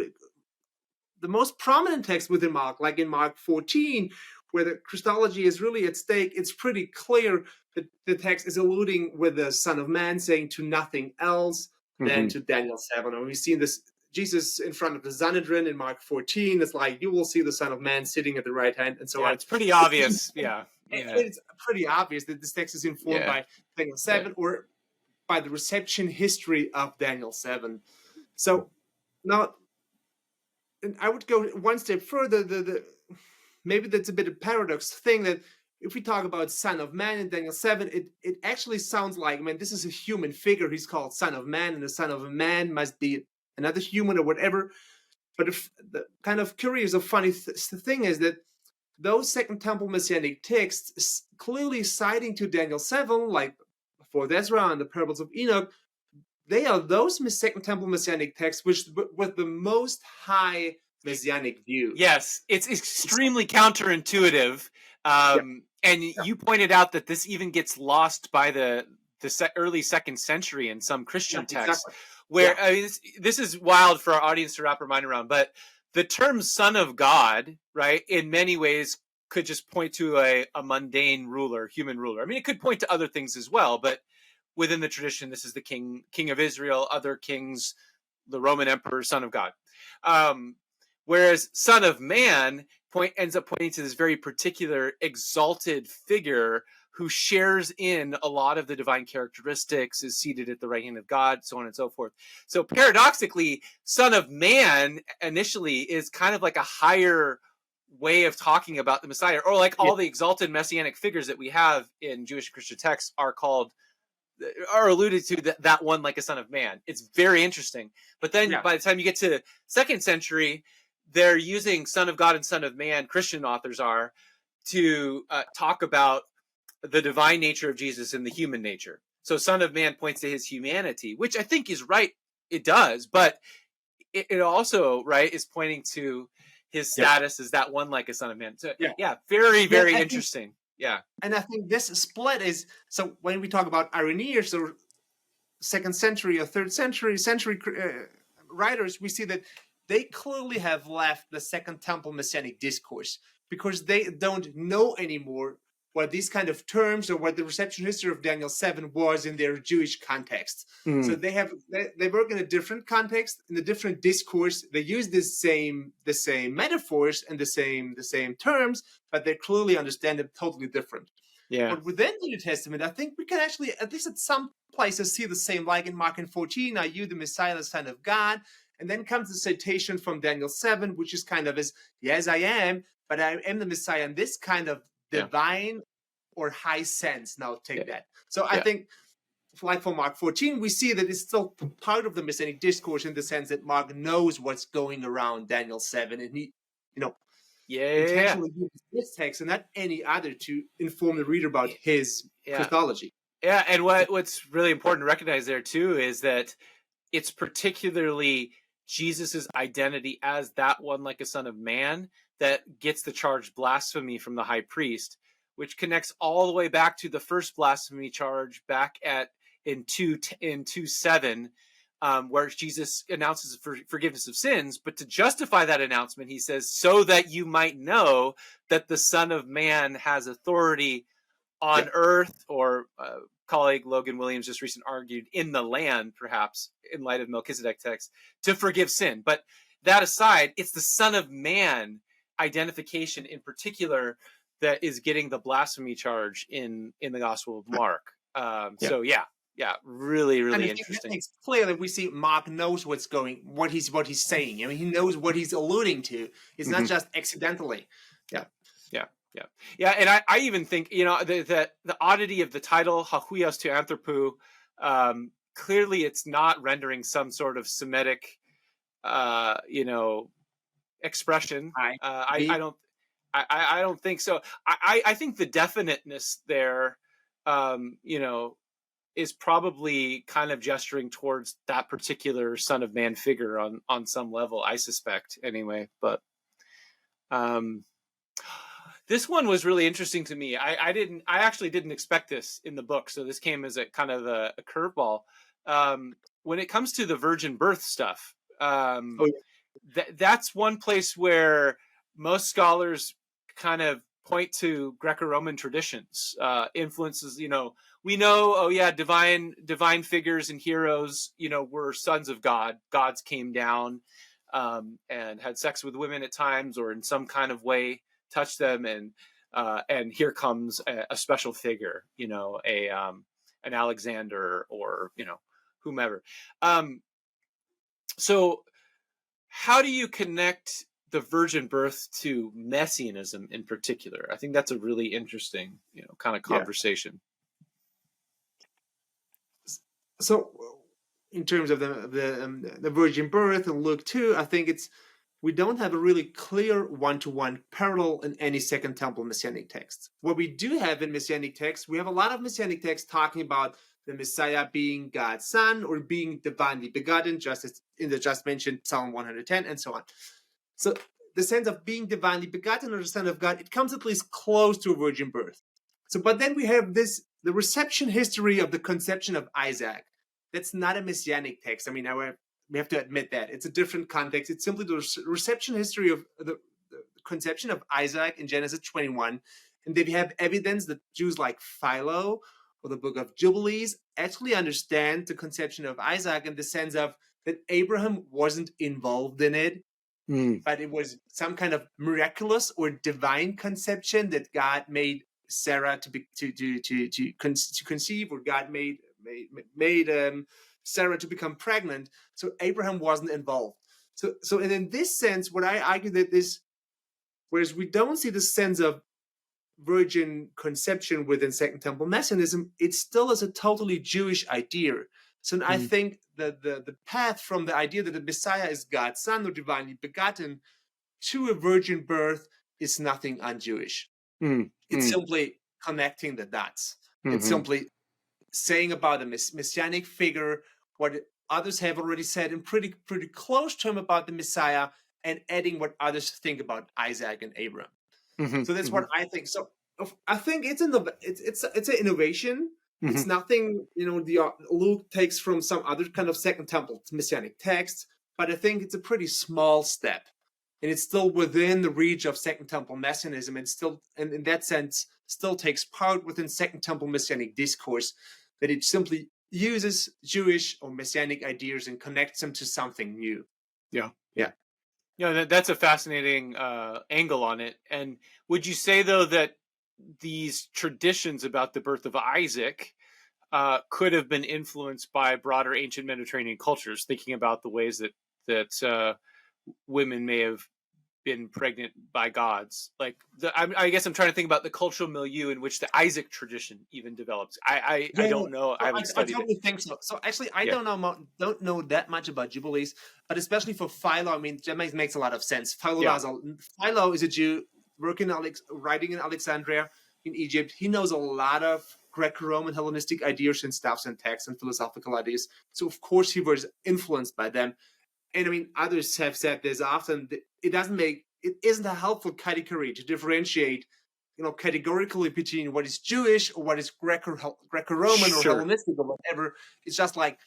the most prominent text within Mark, like in Mark 14, where the Christology is really at stake, it's pretty clear that the text is alluding with the Son of Man saying to nothing else than to Daniel 7. And we've seen this Jesus in front of the Sanhedrin in Mark 14. It's like, you will see the Son of Man sitting at the right hand, and so on. It's pretty obvious. It's pretty obvious that this text is informed by Daniel 7 or by the reception history of Daniel 7. So now, and I would go one step further. Maybe that's a bit of a paradox thing that if we talk about Son of Man in Daniel 7, it actually sounds like, this is a human figure. He's called Son of Man, and the Son of a Man must be another human or whatever. But if the kind of curious or funny thing is that those Second Temple Messianic texts clearly citing to Daniel 7, like 4th Ezra and the Parables of Enoch, they are those Second Temple Messianic texts which with the most high Messianic view. Yes, it's extremely counterintuitive. And you pointed out that this even gets lost by the early 2nd century in some Christian texts. Exactly. Where this is wild for our audience to wrap our mind around, but the term Son of God, right, in many ways could just point to a mundane ruler, human ruler. I mean, it could point to other things as well, but within the tradition, this is the king of Israel, other kings, the Roman emperor, Son of God. Whereas Son of Man ends up pointing to this very particular exalted figure who shares in a lot of the divine characteristics, is seated at the right hand of God, so on and so forth. So paradoxically, Son of Man initially is kind of like a higher way of talking about the Messiah, or like all the exalted messianic figures that we have in Jewish and Christian texts are alluded to that one like a Son of Man. It's very interesting. But then by the time you get to 2nd century, they're using Son of God and Son of Man, Christian authors are, to talk about the divine nature of Jesus and the human nature. So Son of Man points to his humanity, which I think is right. It does, but it also, right, is pointing to his status as that one like a Son of Man. So very, very interesting. And I think this split is, so when we talk about Irenaeus or 2nd century or 3rd century writers, we see that they clearly have left the Second Temple Messianic discourse because they don't know anymore what these kind of terms or what the reception history of Daniel 7 was in their Jewish context. So they work in a different context, in a different discourse. They use the same metaphors and the same terms, but they clearly understand them totally different. Yeah. But within the New Testament, I think we can actually, at least at some places, see the same, like in Mark 14, are you the Messiah, the Son of God? And then comes the citation from Daniel 7, which is kind of as, yes, I am, but I am the Messiah in this kind of divine or high sense. Now take that. So I think, like for Mark 14, we see that it's still part of the Messianic discourse in the sense that Mark knows what's going around Daniel 7, and he, intentionally uses this text and not any other to inform the reader about his Christology. Yeah, and what's really important to recognize there too is that it's particularly Jesus's identity as that one, like a son of man, that gets the charge blasphemy from the high priest, which connects all the way back to the first blasphemy charge back in 2:7, where Jesus announces forgiveness of sins. But to justify that announcement, he says, so that you might know that the Son of Man has authority on earth, or colleague Logan Williams just recently argued, in the land, perhaps, in light of Melchizedek text, to forgive sin. But that aside, it's the Son of Man identification in particular that is getting the blasphemy charge in the Gospel of Mark. So really, really interesting. It's clear that we see Mark knows what he's saying. I mean, he knows what he's alluding to. It's not just accidentally. Yeah, and I even think, the oddity of the title, Hahuios to Anthropou, clearly it's not rendering some sort of Semitic, expression. I don't think so. I think the definiteness there, is probably kind of gesturing towards that particular Son of Man figure on some level, I suspect, anyway. But this one was really interesting to me. I actually didn't expect this in the book, so this came as a kind of a curveball. When it comes to the virgin birth stuff, that's one place where most scholars kind of point to Greco-Roman traditions, influences. We know, divine figures and heroes, were sons of God. Gods came down and had sex with women at times, or in some kind of way touched them, and here comes a special figure, an Alexander, or whomever. So how do you connect the virgin birth to messianism in particular? I think that's a really interesting, kind of conversation. So, in terms of the virgin birth and Luke 2, I think we don't have a really clear one-to-one parallel in any Second Temple Messianic texts. What we do have in Messianic texts, we have a lot of Messianic texts talking about the Messiah being God's son or being divinely begotten, just as in the just mentioned Psalm 110 and so on. So the sense of being divinely begotten or the son of God, it comes at least close to a virgin birth. So, but then we have the reception history of the conception of Isaac. That's not a Messianic text. I mean, we have to admit that. It's a different context. It's simply the reception history of the conception of Isaac in Genesis 21. And they have evidence that Jews like Philo or the book of Jubilees actually understand the conception of Isaac in the sense of that Abraham wasn't involved in it, but it was some kind of miraculous or divine conception that God made Sarah to conceive, or God made Sarah to become pregnant. So Abraham wasn't involved. So and in this sense, what I argue that this, whereas we don't see the sense of virgin conception within Second Temple Messianism, it still is a totally Jewish idea. So I think that the path from the idea that the Messiah is God's son or divinely begotten to a virgin birth is nothing un-Jewish. It's simply connecting the dots. It's simply saying about a messianic figure what others have already said in pretty close term about the Messiah, and adding what others think about Isaac and Abraham. So that's what I think. So I think it's an innovation. It's nothing, Luke takes from some other kind of Second Temple Messianic text, but I think it's a pretty small step and it's still within the reach of Second Temple Messianism, and still, and in that sense, still takes part within Second Temple Messianic discourse, that it simply uses Jewish or Messianic ideas and connects them to something new. Yeah. Yeah. That's a fascinating angle on it. And would you say, though, that these traditions about the birth of Isaac could have been influenced by broader ancient Mediterranean cultures, thinking about the ways that women may have been pregnant by gods? Like, I guess I'm trying to think about the cultural milieu in which the Isaac tradition even develops. I don't know. I So haven't I studied totally think so. So actually, I Yeah. don't know that much about Jubilees, but especially for Philo, I mean, that makes a lot of sense. Philo is a Jew writing in Alexandria in Egypt. He knows a lot of Greco-Roman Hellenistic ideas and stuffs and texts and philosophical ideas. So of course he was influenced by them. And I mean, others have said this often. It isn't a helpful category to differentiate, categorically between what is Jewish or what is Greco-Roman or Sure. Hellenistic or whatever. It's just like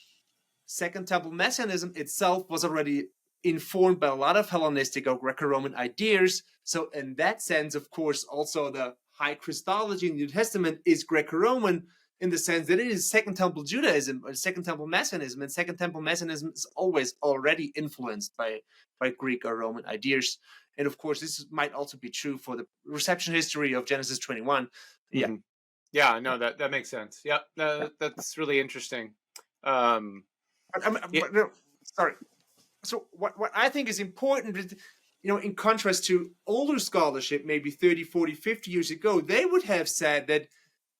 Second Temple Messianism itself was already informed by a lot of Hellenistic or Greco-Roman ideas. So in that sense, of course, also the high Christology in the New Testament is Greco-Roman, in the sense that it is Second Temple Judaism or Second Temple Messianism, and Second Temple Messianism is always already influenced by Greek or Roman ideas. And of course, this might also be true for the reception history of Genesis 21. Yeah. Mm-hmm. Yeah, no, that makes sense. Yeah, that's really interesting. No, sorry. So what I think is important is, in contrast to older scholarship, maybe 30, 40, 50 years ago, they would have said that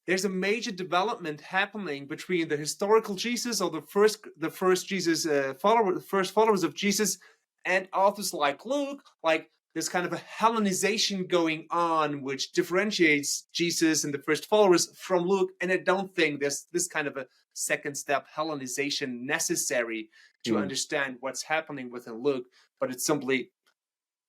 there's a major development happening between the historical Jesus or the first Jesus the first followers of Jesus, and authors like Luke. Like there's kind of a Hellenization going on, which differentiates Jesus and the first followers from Luke. And I don't think there's this kind of a second step Hellenization necessary to understand what's happening within Luke, but it's simply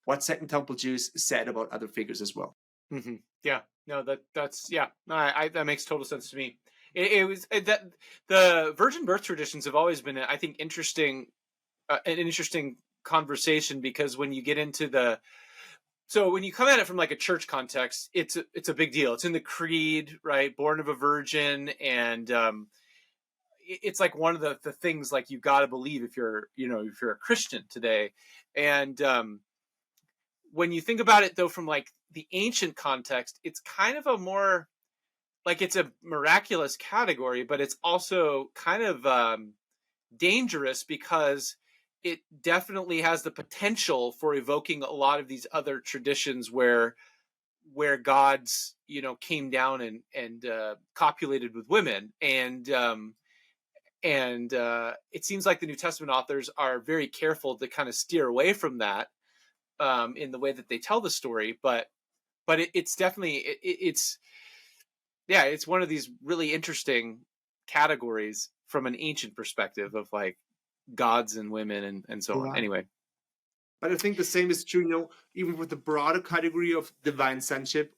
what Second Temple Jews said about other figures as well. Mm-hmm. Yeah, no, that's yeah, no, that makes total sense to me. It was that the virgin birth traditions have always been, I think, interesting, an interesting conversation, because when you get into so when you come at it from like a church context, it's a big deal. It's in the creed, right? Born of a virgin, and it's like one of the things like you got to believe if you're a Christian today. And when you think about it, though, from like the ancient context, it's kind of a more like it's a miraculous category, but it's also kind of dangerous, because it definitely has the potential for evoking a lot of these other traditions where gods came down and copulated with women, and it seems like the New Testament authors are very careful to kind of steer away from that in the way that they tell the story, but it's definitely it's one of these really interesting categories from an ancient perspective of like gods and women and so on. Anyway, but I think the same is true, even with the broader category of divine sonship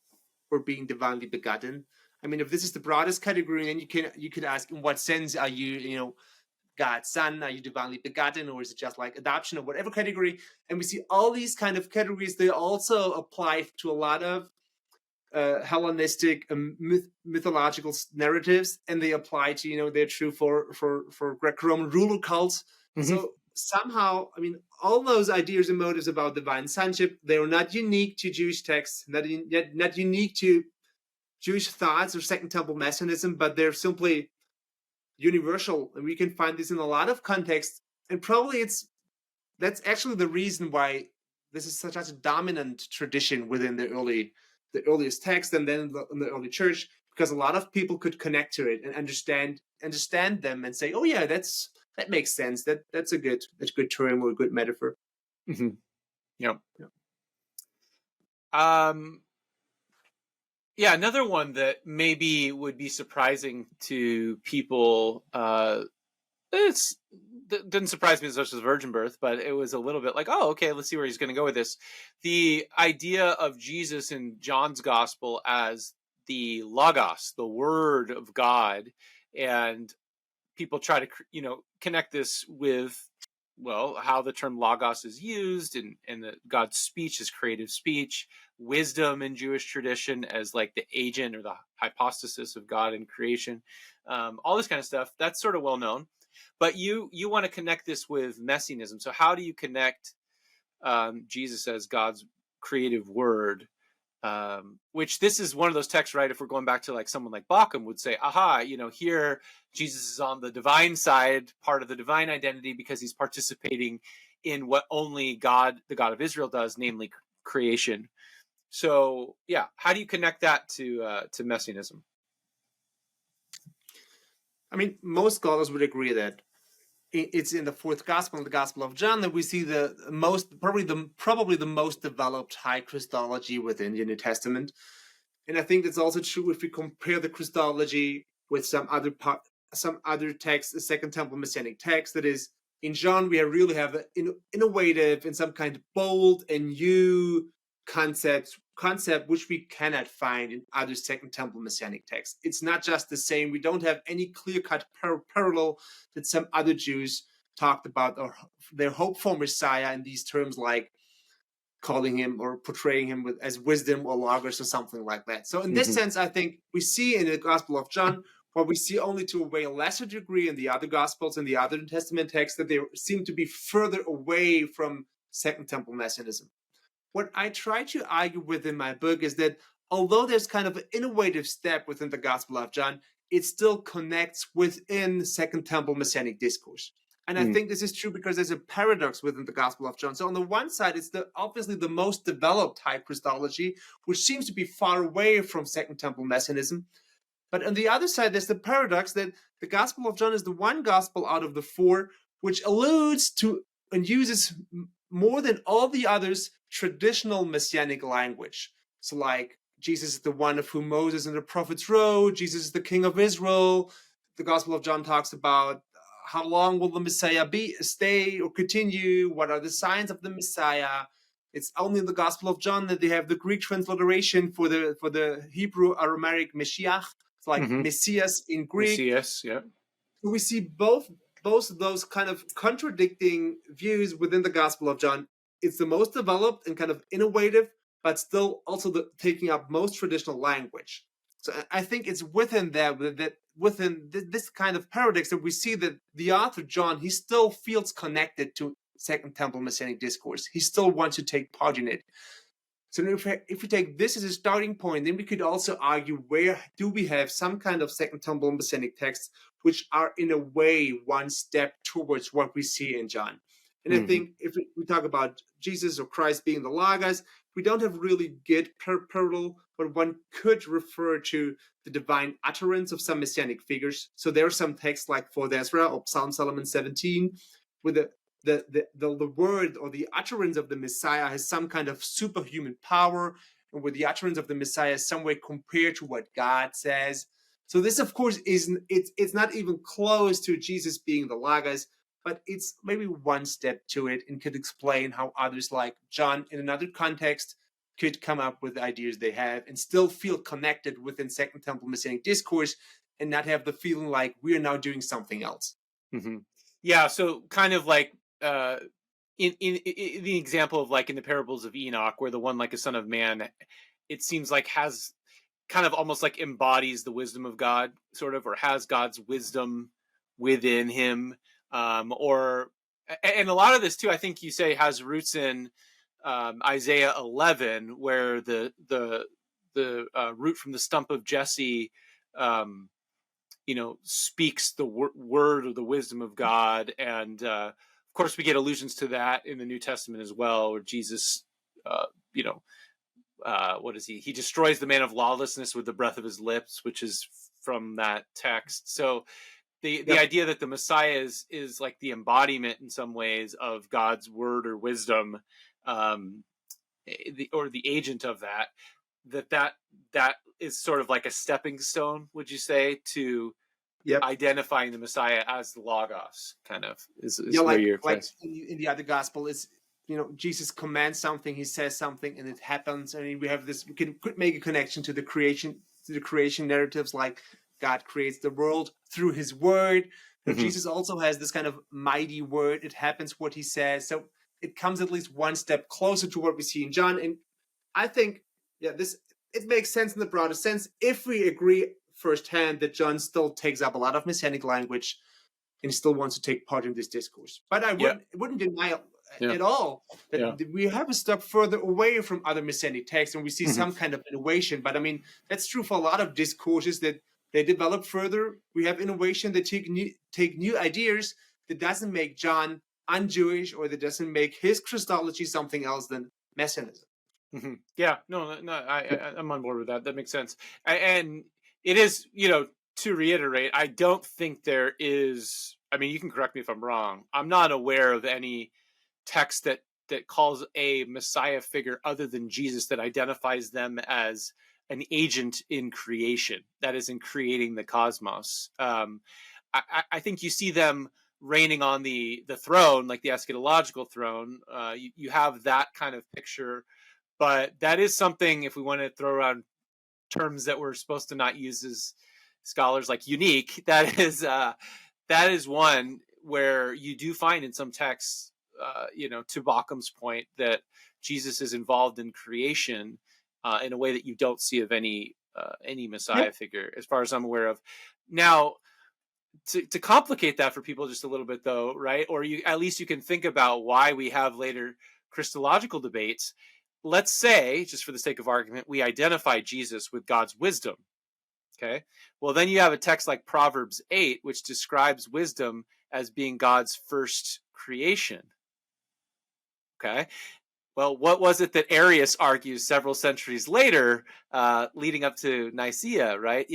or being divinely begotten. I mean, if this is the broadest category, then you could ask, in what sense are you, God's son? Are you divinely begotten, or is it just like adoption or whatever category? And we see all these kind of categories. They also apply to a lot of Hellenistic mythological narratives, and they apply to they're true for Greco-Roman ruler cults. Mm-hmm. So somehow, I mean, all those ideas and motives about divine sonship, they are not unique to Jewish texts, not unique to Jewish thoughts or Second Temple Messianism, but they're simply universal, and we can find this in a lot of contexts. And probably that's actually the reason why this is such a dominant tradition within the earliest text, and then in the early church, because a lot of people could connect to it and understand them and say, oh yeah, that makes sense. That's a good term or a good metaphor. Mm-hmm. Yep. Yeah, another one that maybe would be surprising to people. It didn't surprise me as much as virgin birth, but it was a little bit like, oh, okay, let's see where he's going to go with this. The idea of Jesus in John's gospel as the Logos, the Word of God, and people try to connect this with well, how the term logos is used, and that God's speech is creative speech, wisdom in Jewish tradition as like the agent or the hypostasis of God in creation, all this kind of stuff. That's sort of well known. But you want to connect this with messianism. So how do you connect Jesus as God's creative word? Which this is one of those texts, right? If we're going back to like someone like Bauckham would say, aha, here Jesus is on the divine side, part of the divine identity, because he's participating in what only God, the God of Israel, does, namely creation. So, yeah, how do you connect that to messianism? I mean, most scholars would agree that it's in the fourth gospel, the Gospel of John, that we see the most, probably the most developed high Christology within the New Testament. And I think that's also true if we compare the Christology with some other texts, the Second Temple Messianic text. That is, in John, we really have an innovative and some kind of bold and new concept which we cannot find in other Second Temple Messianic texts. It's not just the same. We don't have any clear-cut parallel that some other Jews talked about or their hope for Messiah in these terms, like calling him or portraying him as wisdom or logos or something like that. So in this sense, I think we see in the Gospel of John what we see only to a way lesser degree in the other Gospels and the other New Testament texts, that they seem to be further away from Second Temple Messianism. What I try to argue with in my book is that although there's kind of an innovative step within the Gospel of John, it still connects within Second Temple Messianic discourse. And I think this is true because there's a paradox within the Gospel of John. So on the one side, it's obviously the most developed high Christology, which seems to be far away from Second Temple Messianism. But on the other side, there's the paradox that the Gospel of John is the one gospel out of the four which alludes to and uses more than all the others traditional messianic language. So like, Jesus is the one of whom Moses and the prophets wrote, Jesus is the King of Israel. The Gospel of John talks about how long will the Messiah stay or continue? What are the signs of the Messiah? It's only in the Gospel of John that they have the Greek transliteration for the Hebrew Aramaic Mashiach. It's like Messias in Greek. Messias, yeah. So we see both of those kind of contradicting views within the Gospel of John. It's the most developed and kind of innovative, but still also taking up most traditional language. So I think it's within that within this kind of paradox that we see that the author John, he still feels connected to Second Temple Messianic discourse. He still wants to take part in it. So if we take this as a starting point, then we could also argue, where do we have some kind of Second Temple Messianic texts which are in a way one step towards what we see in John? And I think if we talk about Jesus or Christ being the Logos, we don't have really good parallel, but one could refer to the divine utterance of some messianic figures. So there are some texts like for Ezra or Psalm Solomon 17, with the word or the utterance of the Messiah has some kind of superhuman power, and with the utterance of the Messiah is some way compared to what God says. So this, of course, it's not even close to Jesus being the Logos, but it's maybe one step to it, and could explain how others like John in another context could come up with the ideas they have and still feel connected within Second Temple Messianic discourse and not have the feeling like we are now doing something else. Yeah, so kind of like in the example of like in the parables of Enoch, where the one like a son of man, it seems like has kind of almost like embodies the wisdom of God, sort of, or has God's wisdom within him. And a lot of this too, I think you say, has roots in Isaiah 11, where the root from the stump of Jesse, speaks the word or the wisdom of God. And of course, we get allusions to that in the New Testament as well, where Jesus, what is he? He destroys the man of lawlessness with the breath of his lips, which is from that text. So the idea that the Messiah is like the embodiment in some ways of God's word or wisdom, or the agent of that is sort of like a stepping stone, would you say, to identifying the Messiah as the Logos, kind of is where you're like in the other gospel is, Jesus commands something, he says something, and it happens. I mean, we have this. We could make a connection to the creation narratives, like God creates the world through his word. Now, Jesus also has this kind of mighty word. It happens what he says. So it comes at least one step closer to what we see in John. And I think, it makes sense in the broader sense if we agree firsthand that John still takes up a lot of messianic language and still wants to take part in this discourse. But I wouldn't deny at all that we have a step further away from other messianic texts and we see some kind of innovation. But I mean, that's true for a lot of discourses that they develop further. We have innovation that take new ideas that doesn't make John un-Jewish or that doesn't make his Christology something else than messianism. Yeah, no, I'm on board with that. That makes sense. And it is, to reiterate, I don't think there is, I mean, you can correct me if I'm wrong. I'm not aware of any text that calls a Messiah figure other than Jesus that identifies them as an agent in creation, that is, in creating the cosmos. I think you see them reigning on the throne, like the eschatological throne. You have that kind of picture. But that is something, if we want to throw around terms that we're supposed to not use as scholars, like unique, that is one where you do find in some texts, to Baucham's point, that Jesus is involved in creation in a way that you don't see of any Messiah figure, as far as I'm aware of. Now, to complicate that for people just a little bit, though, right? Or at least you can think about why we have later Christological debates. Let's say, just for the sake of argument, we identify Jesus with God's wisdom. Okay. Well, then you have a text like Proverbs 8, which describes wisdom as being God's first creation. Okay. Well, what was it that Arius argues several centuries later, leading up to Nicaea, right?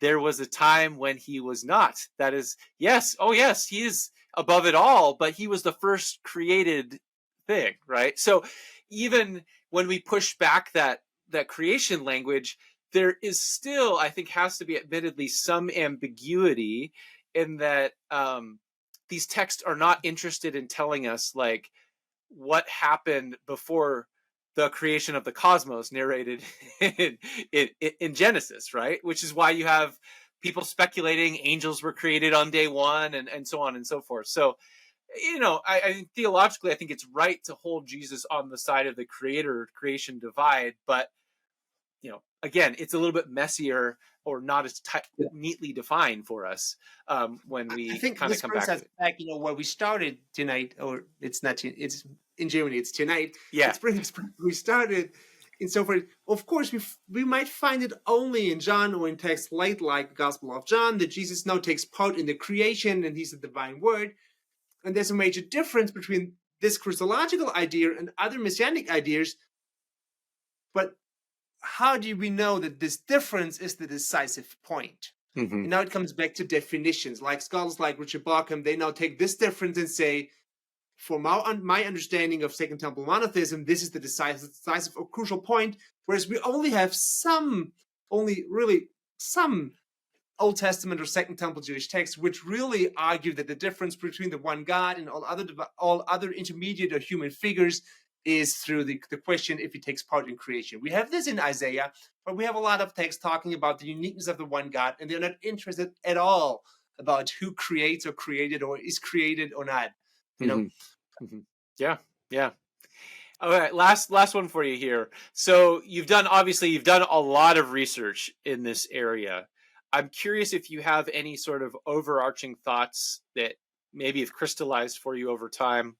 There was a time when he was not. That is, yes, he is above it all, but he was the first created thing, right? So even when we push back that creation language, there is still, I think, has to be admittedly some ambiguity in that these texts are not interested in telling us like what happened before the creation of the cosmos narrated in Genesis, right? Which is why you have people speculating angels were created on day one and so on and so forth. So, I think theologically, I think it's right to hold Jesus on the side of the creation divide, but again, it's a little bit messier or not as neatly defined for us when we kind of come back to it. Back, where we started tonight, or it's not. It's in Germany. It's tonight. Yeah, we started. And so forth. Of course, we might find it only in John or in texts like the Gospel of John that Jesus now takes part in the creation and he's the divine word. And there's a major difference between this Christological idea and other messianic ideas. But how do we know that this difference is the decisive point? And now it comes back to definitions. Like scholars like Richard Bauckham, they now take this difference and say, for my understanding of Second Temple monotheism, this is the decisive or crucial point, whereas we only have really some Old Testament or Second Temple Jewish texts which really argue that the difference between the one God and all other intermediate or human figures is through the question if he takes part in creation. We have this in Isaiah, but we have a lot of texts talking about the uniqueness of the one God, and they're not interested at all about who creates or created or is created or not. Yeah. All right, last one for you here. So you've done a lot of research in this area. I'm curious if you have any sort of overarching thoughts that maybe have crystallized for you over time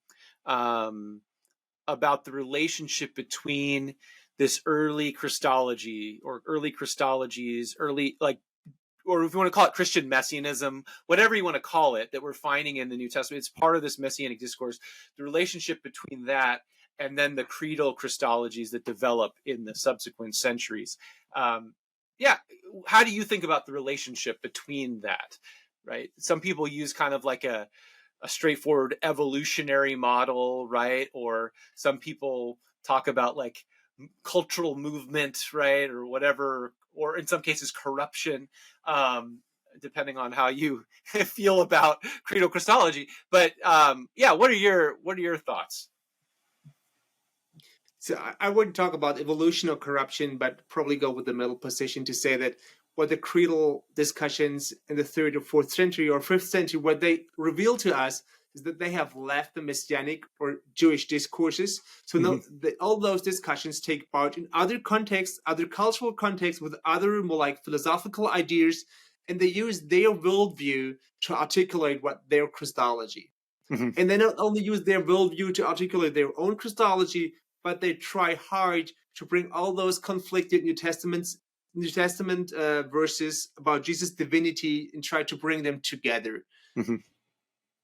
about the relationship between this early Christology or early Christologies, or if you want to call it Christian messianism, whatever you want to call it, that we're finding in the New Testament. It's part of this messianic discourse, the relationship between that and then the Creedal Christologies that develop in the subsequent centuries. How do you think about the relationship between that, right? Some people use kind of like a straightforward evolutionary model, right? Or some people talk about like cultural movement, right? Or whatever, or in some cases corruption, depending on how you feel about Creedal Christology. But what are your thoughts? So I wouldn't talk about evolution or corruption, but probably go with the middle position to say that what the Creedal discussions in the 3rd or 4th century or 5th century, what they reveal to us is that they have left the messianic or Jewish discourses. So all those discussions take part in other contexts, other cultural contexts, with other more like philosophical ideas, and they use their worldview to articulate what their Christology. And they not only use their worldview to articulate their own Christology, but they try hard to bring all those conflicted New Testament verses about Jesus' divinity and try to bring them together.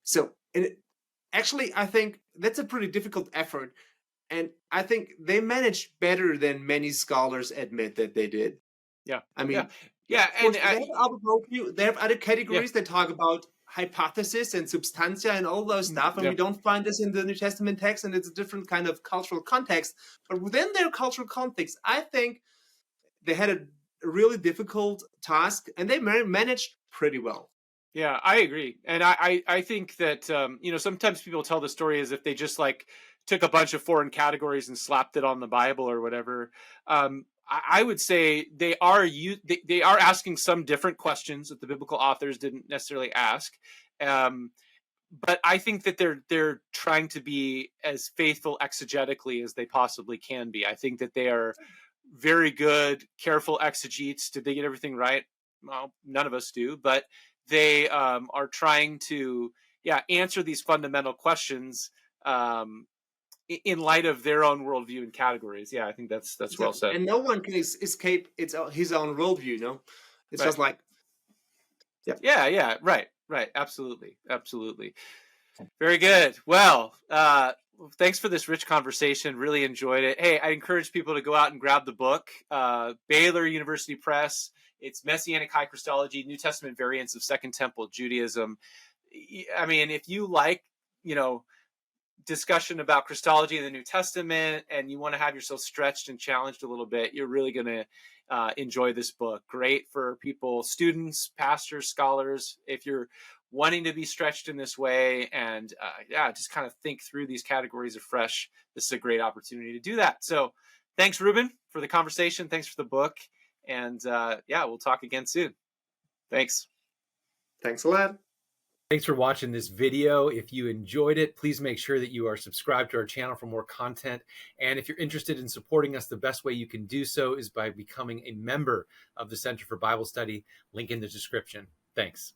So, actually, I think that's a pretty difficult effort, and I think they managed better than many scholars admit that they did. Yeah, I mean, and they have other worldview, they have other categories that talk about hypothesis and substantia and all those stuff, and we don't find this in the New Testament text, and it's a different kind of cultural context. But within their cultural context, I think they had a really difficult task, and they managed pretty well. Yeah, I agree. And I think that, sometimes people tell the story as if they just like took a bunch of foreign categories and slapped it on the Bible or whatever. I would say they are asking some different questions that the biblical authors didn't necessarily ask. But I think that they're trying to be as faithful exegetically as they possibly can be. I think that they are very good, careful exegetes. Did they get everything right? Well, none of us do, but they are trying to answer these fundamental questions in light of their own worldview and categories. Yeah, I think that's well said. And no one can escape his own worldview. No, it's just like right, absolutely. Very good. Well, thanks for this rich conversation. Really enjoyed it. Hey, I encourage people to go out and grab the book. Baylor University Press. It's Messianic High Christology, New Testament variants of Second Temple Judaism. I mean, if you like, discussion about Christology in the New Testament, and you want to have yourself stretched and challenged a little bit, you're really going to enjoy this book. Great for people, students, pastors, scholars. If you're wanting to be stretched in this way and just kind of think through these categories afresh, this is a great opportunity to do that. So thanks, Ruben, for the conversation. Thanks for the book. And we'll talk again soon. Thanks. Thanks a lot. Thanks for watching this video. If you enjoyed it, please make sure that you are subscribed to our channel for more content. And if you're interested in supporting us, the best way you can do so is by becoming a member of the Center for Bible Study. Link in the description. Thanks.